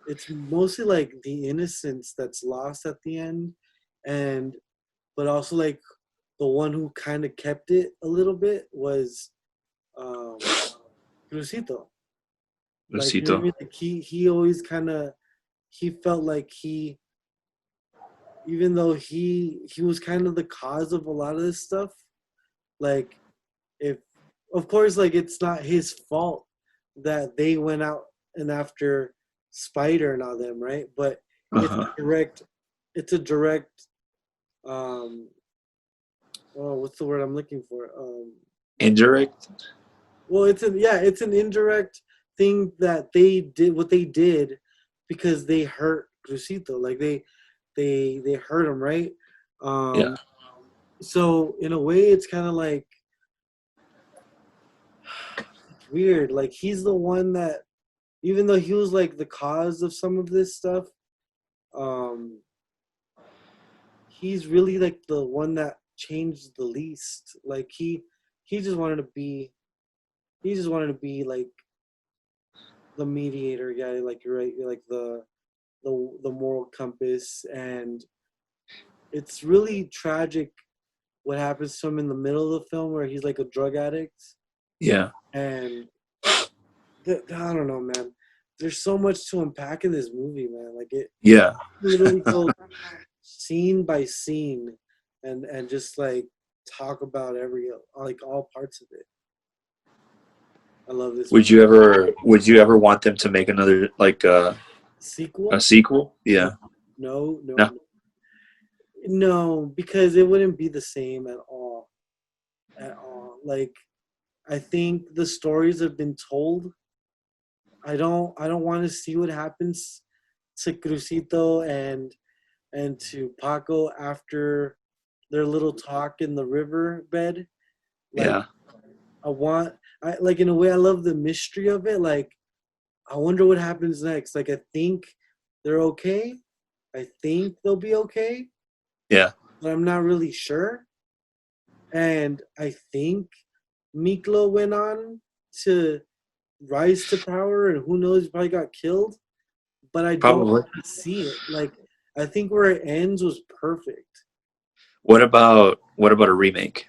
it's mostly like the innocence that's lost at the end, and but also like the one who kind of kept it a little bit was um Crucito. Like, you know what I Rosito. mean? Like he always kind of he felt like even though he was kind of the cause of a lot of this stuff, like if of course like it's not his fault that they went out and after Spider and all them, right? But it's Uh-huh. a direct um oh, what's the word I'm looking for? Indirect. Well, it's an indirect thing that they did what they did because they hurt Crucito. Like they hurt him, right? Yeah. Um, so in a way, it's kind of like it's weird. Like he's the one that, even though he was like the cause of some of this stuff, um, he's really like the one that changed the least. Like he just wanted to be he just wanted to be like the mediator guy. Like you're right, you're like the moral compass, and it's really tragic what happens to him in the middle of the film where he's like a drug addict, Yeah. and I don't know, man. There's so much to unpack in this movie, man. Like it Yeah. literally goes scene by scene, and just like talk about every like all parts of it. I love this movie. Would you ever want them to make another like a Sequel? sequel? No, Yeah. no, no, No. no, no, because it wouldn't be the same at all. At all. Like I think the stories have been told. I don't want to see what happens to Crucito and to Paco after their little talk in the river bed. Like Yeah. I like in a way I love the mystery of it. Like I wonder what happens next. Like I think they're okay. I think they'll be okay, Yeah. but I'm not really sure. And I think Miklo went on to rise to power, and who knows, he probably got killed. But I don't Probably. see it. Like I think where it ends was perfect. What about a remake?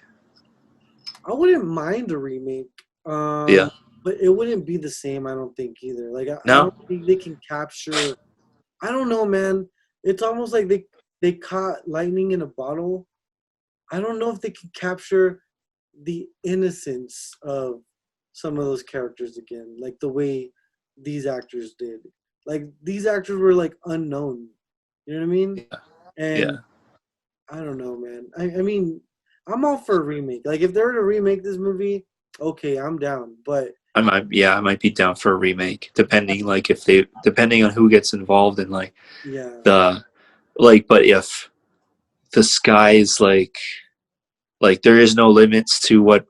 I wouldn't mind a remake, Yeah. but it wouldn't be the same. I don't think either. Like I No. don't think they can capture. I don't know, man. It's almost like they caught lightning in a bottle. I don't know if they can capture the innocence of some of those characters again, like the way these actors did. Like these actors were like unknown. You know what I mean? Yeah. And Yeah. I don't know, man. I mean, I'm all for a remake. Like if they were to remake this movie, okay, I'm down. But I might be down for a remake, depending on who gets involved and like yeah, the but if the sky's like there is no limits to what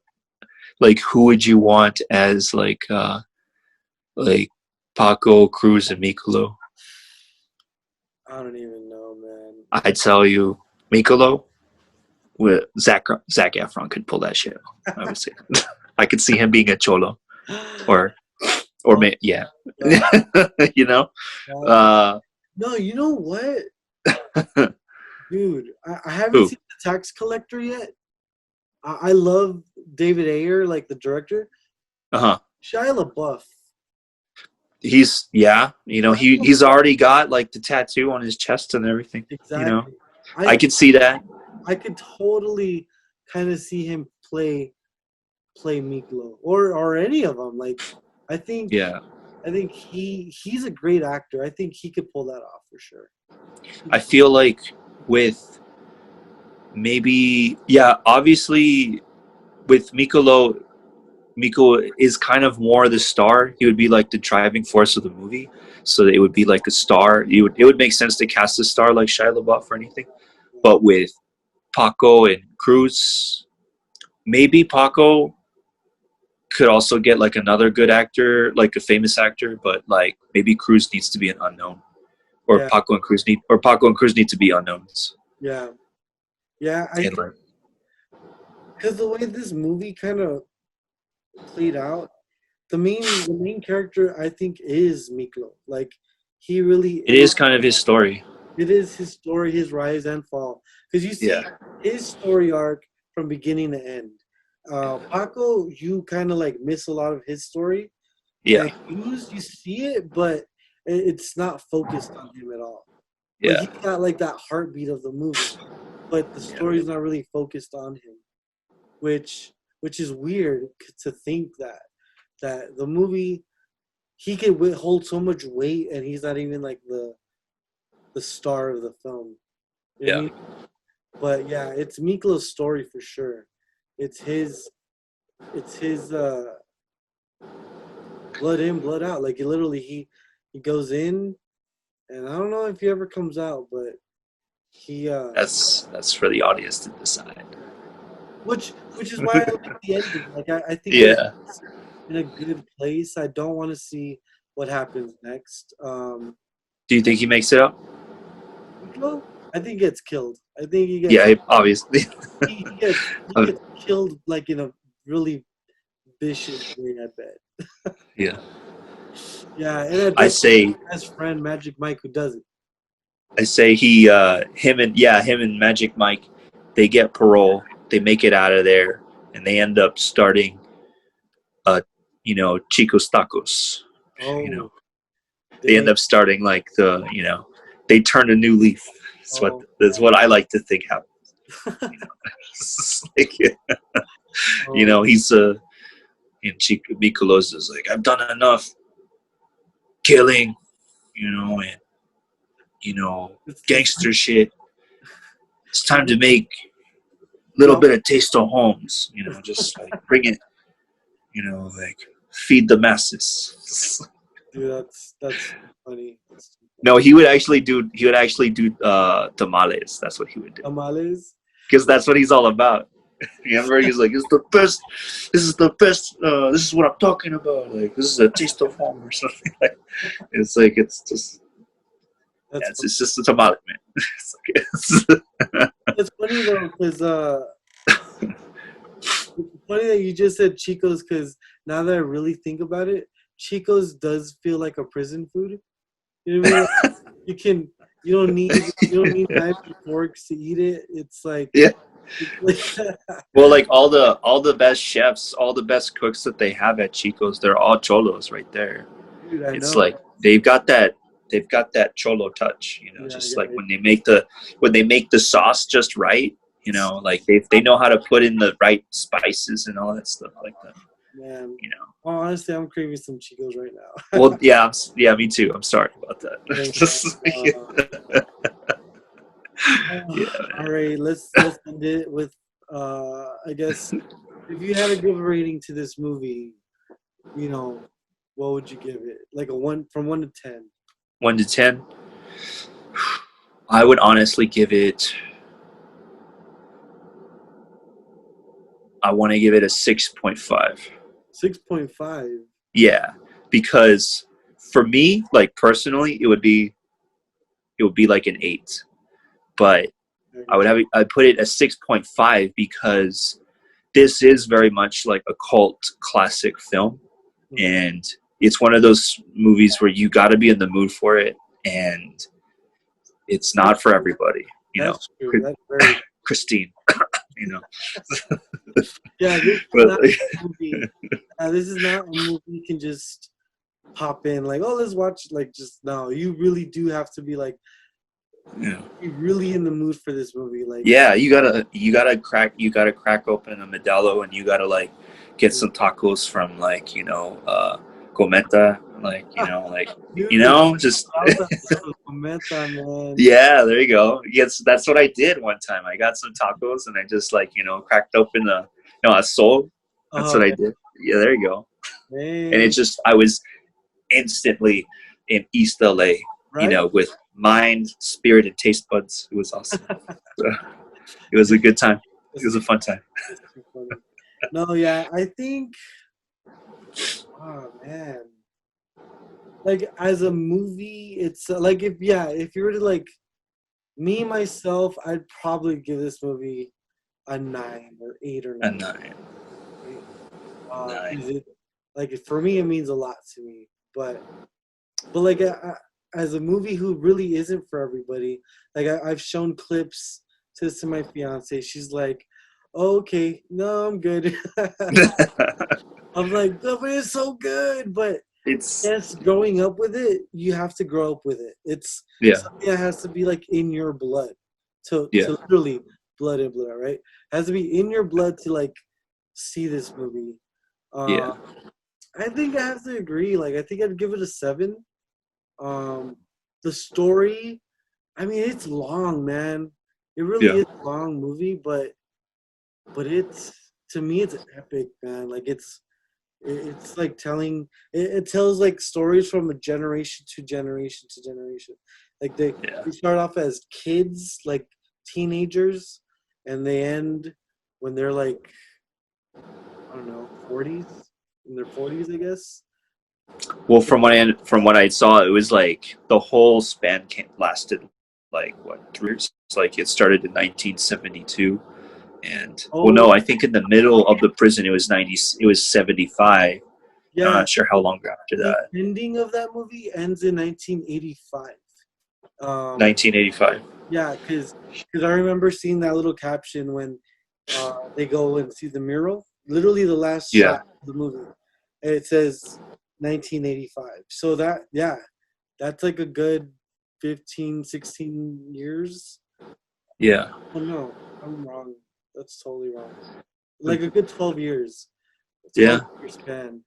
like who would you want as like Paco, Cruz, and Mikolo? I don't even know, man. I'd tell you Mikolo with Zach Efron could pull that shit. I would say I could see him being a cholo or Oh, yeah, God, you know. God. Uh, No, you know what, dude? I haven't who? seen the tax collector yet. I love David Ayer, like the director. Uh huh. Shia LaBeouf. He's yeah. You know Shia he's LaBeouf, already got like the tattoo on his chest and everything. You know exactly. I I could see that. I could totally kind of see him play Miklo or any of them. Like I think Yeah. I think he's a great actor. I think he could pull that off for sure. I feel like with maybe yeah obviously with Miko is kind of more the star. He would be like the driving force of the movie, so that it would be like a star. It would make sense to cast a star like Shia LaBeouf or anything. But with Paco and Cruz, maybe Paco could also get like another good actor, like a famous actor. But like maybe Cruz needs to be an unknown, Yeah, Or Paco and Cruz need to be unknowns. yeah, yeah. I And think like because the way this movie kind of played out, the main character I think is Miklo. Like he really it is. is kind of his story. It is his story, his rise and fall. Because you Yeah, see his story arc from beginning to end. Paco, you kind of like miss a lot of his story, yeah, and you see it, but it's not focused on him at all. Like yeah, he's got like that heartbeat of the movie, but the yeah, story's not really focused on him, which which is weird to think that the movie he could hold so much weight and he's not even like the star of the film. You know what I yeah. mean? But yeah, it's Miklo's story for sure. It's his it's his blood in, blood out. Like he goes in, and I don't know if he ever comes out, but he That's for the audience to decide. which is why I like the ending. Like I think it Yeah. in a good place. I don't want to see what happens next. Do you think he makes it out? Nico, I think he gets killed. I think Yeah, obviously. he gets killed like in a really vicious way. I bet. Yeah. Yeah, and I I bet say his friend Magic Mike who does it. he him and Magic Mike, they get parole, they make it out of there, and they end up starting Chico's Tacos. You know, Oh, they end dang. up starting like they turn a new leaf. Oh, That's what I like to think happens. It's like, oh, he's and Chico Mikolos is like, I've done enough killing, and it's gangster shit. It's time to like, make a little yeah, bit of taste of homes, just like bring it, like feed the masses. dude, that's funny. That's too No, funny. he would actually do tamales. That's what he would do. Tamales. Because that's what he's all about. Remember, he's like, "It's the best. This is the best. This is what I'm talking about. Like, this is a taste of home or something." Like, it's like it's just, yeah, That's it's just a tamale, man. It's funny though, because it's funny that you just said Chico's, because now that I really think about it, Chico's does feel like a prison food. You know what I mean? Like, you can, you don't need knives and forks to eat it. It's like, Yeah. it's like Well, like all the best chefs, all the best cooks that they have at Chico's, they're all cholos right there. dude, I It's know. like they've got that cholo touch, Yeah, just like yeah, when they make the sauce just right, like they know how to put in the right spices and all that stuff like that. man. You know. Oh, honestly, I'm craving some Chicos right now. Well, yeah, yeah, me too. I'm sorry about Dang, that. man. Yeah. All right, let's end it with I guess if you had to give a rating to this movie, you know, what would you give it? Like a one from 1 to 10. 1 to 10, I would honestly give it. I want to give it a 6.5. 6.5. Yeah, because for me, like personally, it would be like an 8, but I'd put it a 6.5 because this is very much like a cult classic film, and it's one of those movies where you got to be in the mood for it, and it's not for everybody. That's true. That's very Christine, you know. yeah. This is But not a movie. This is not a movie you can just pop in like, oh, let's watch. Like, just no. You really do have to be like, yeah, be really in the mood for this movie. Like, yeah, you gotta crack open a medallo, and you gotta like get some tacos from like Cometa, like dude, just Cometa, man. yeah, there you go. Yes, that's what I did one time. I got some tacos and I just like cracked open a soul. That's what I Yeah, did. Yeah, there you go. And man. it's just I was instantly in East LA, Right? with mind, spirit, and taste buds. It was awesome. So, it was a Dude, good time. It that's was a fun time. too funny. No, yeah, I think. Oh man, like as a movie, it's like if you were to like me myself, I'd probably give this movie a 9 or 8 or A 9. 9. Right? 'Cause 9. it like for me, it means a lot to me. But like as a movie who really isn't for everybody, like I've shown clips to my fiance. She's like, oh, okay, no, I'm good. I'm like, oh, but it's so good. But It's yes, growing up with it, you have to grow up with it. It's yeah, something that has to be like in your blood, yeah, to literally blood and blood, right? It has to be in your blood to like see this movie. yeah, Uh, I think I have to agree. Like, I think I'd give it a 7. Um, the story, I mean, it's long, man. It really yeah, is a long movie, but it's to me, it's epic, man. Like, It's like telling. It tells like stories from a generation to generation to generation. Like Yeah. they start off as kids, like teenagers, and they end when they're like I don't know, 40s, in their 40s, I guess. Well, from what I saw, it was like the whole span lasted like what 3 years. It's like it started in 1972, and well, Oh, no, I think in the middle of the prison it was 90. It was 75. I'm yeah. not sure how long after The that. ending of that movie ends in 1985. Um, 1985. yeah, because I remember seeing that little caption when they go and see the mural. Literally the last Yeah. shot of the movie. And it says 1985. So that's like a good 15, 16 years. Yeah. Oh no, I'm wrong. That's totally wrong. Like a good 12 years. Yeah. 12-year span.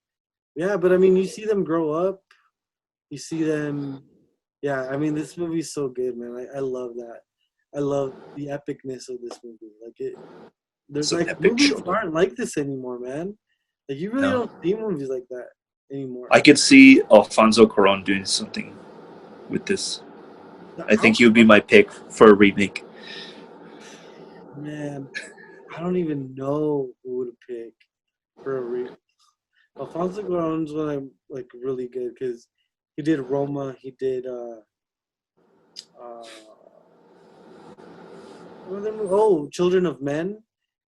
Yeah, but I mean, you see them grow up. You see them. Yeah, I mean, this movie's so good, man. I love that. I love the epicness of this movie. Like It's there's an like epic movies show. aren't like this anymore, man. Like you really No, don't see movies like that anymore. I could see Alfonso Cuarón doing something with this. I How, think he would be my pick for a remake. man, I don't even know who to pick for a Alfonso Cuarón's one I'm like really good because he did Roma. He did uh Children of Men.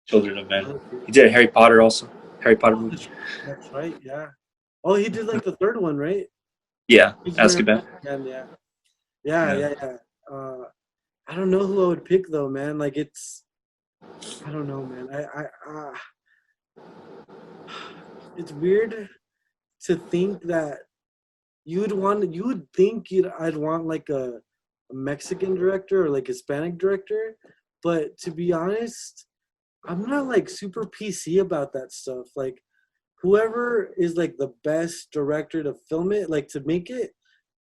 Children of Men. Another great He did movie. a Harry Potter also. Harry Potter Oh, movie. that's right. Yeah. Oh, he did like the third one, right? Yeah, Prisoner of Azkaban. Azkaban, yeah. Yeah, Yeah. yeah, yeah. I don't know who I would pick though, man. Like I don't know, man. It's weird to think that you would think I'd want like a Mexican director or like Hispanic director, but to be honest, I'm not like super PC about that stuff. Like whoever is like the best director to film it, like to make it,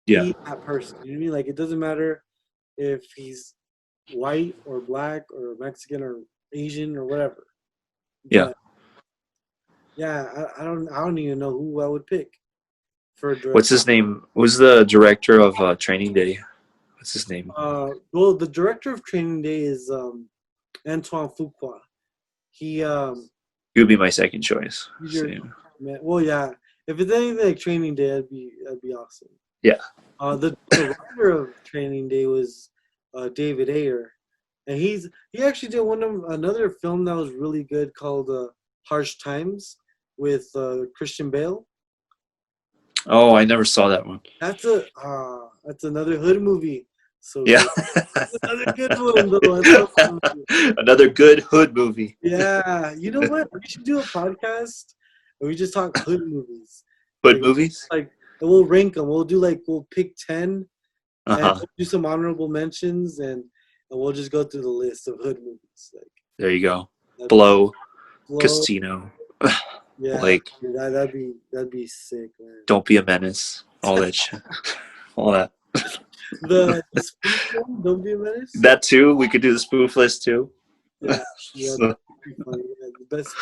Yeah. be that person. You know what I mean? Like it doesn't matter if he's white or black or Mexican or Asian or whatever. Yeah. But yeah, I don't even know who I would pick for a What's director. his name? Who's the director of Training Day? What's his name? Well, the director of Training Day is Antoine Fuqua. He He would be my second choice. he's your Same. man. Well, yeah. If it's anything like Training Day, that'd be awesome. Yeah. The writer of Training Day was David Ayer, and he actually did another film that was really good called Harsh Times with Christian Bale. Oh, I never saw that one. That's another hood movie. So Yeah. good. That's another good one though. I love that movie. Another good hood movie. Yeah, you know what? We should do a podcast where we just talk hood movies. Hood Like movies? like and we'll rank them. We'll pick 10 and Uh-huh. we'll do some honorable mentions and we'll just go through the list of hood movies. Like There you go. that'd be Blow, slow. Casino, Yeah, like dude, that'd be sick, man. Don't Be a Menace, all that shit. All that. The spoof one, Don't Be a Menace. That too, we could do the spoof list too. Yeah, yeah, So, that'd be funny. Yeah, the best.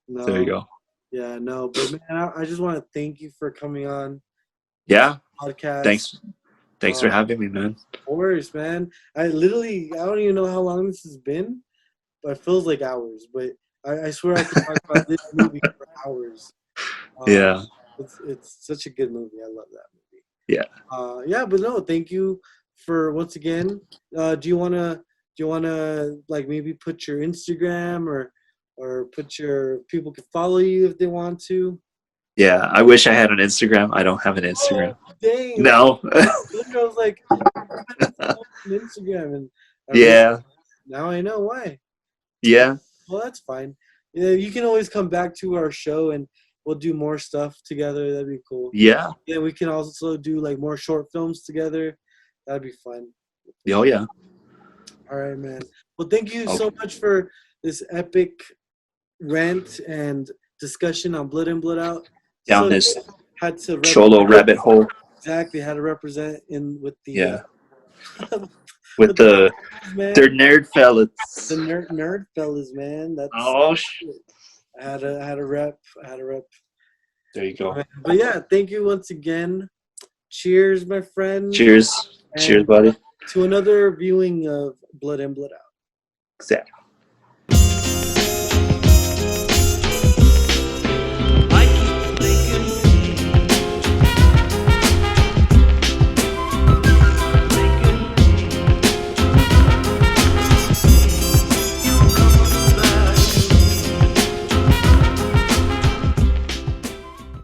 there you No, go. yeah, no, but man, I just want to thank you for coming on this Yeah. podcast. Thanks for having me, man. Of course, man. I don't even know how long this has been, but it feels like hours. But I swear I could talk about this movie for hours. Yeah. It's such a good movie. I love that movie. Yeah. Yeah, but no, thank you for once again. Do you wanna like maybe put your Instagram or put your people can follow you if they want to? Yeah. I wish I had an Instagram. I don't have an Instagram. Oh, dang! No. I was like, I need to follow on Instagram, and I realized Yeah. now I know why. Yeah. Well, that's fine. Yeah, you can always come back to our show and we'll do more stuff together. That'd be cool. Yeah. Yeah, we can also do like more short films together. That'd be fun. Oh, yeah. All right, man. Well, thank you so Okay. much for this epic rant and discussion on Blood In, Blood Out. Down So this had to cholo rabbit hole. exactly how to represent in with the Yeah. with With the man. they're nerd fellas. The nerd fellas, man. That's Oh, it. I had a rep. There you go. But yeah, thank you once again. Cheers, my friend. Cheers. And Cheers, buddy. to another viewing of Blood In, Blood Out. Exactly.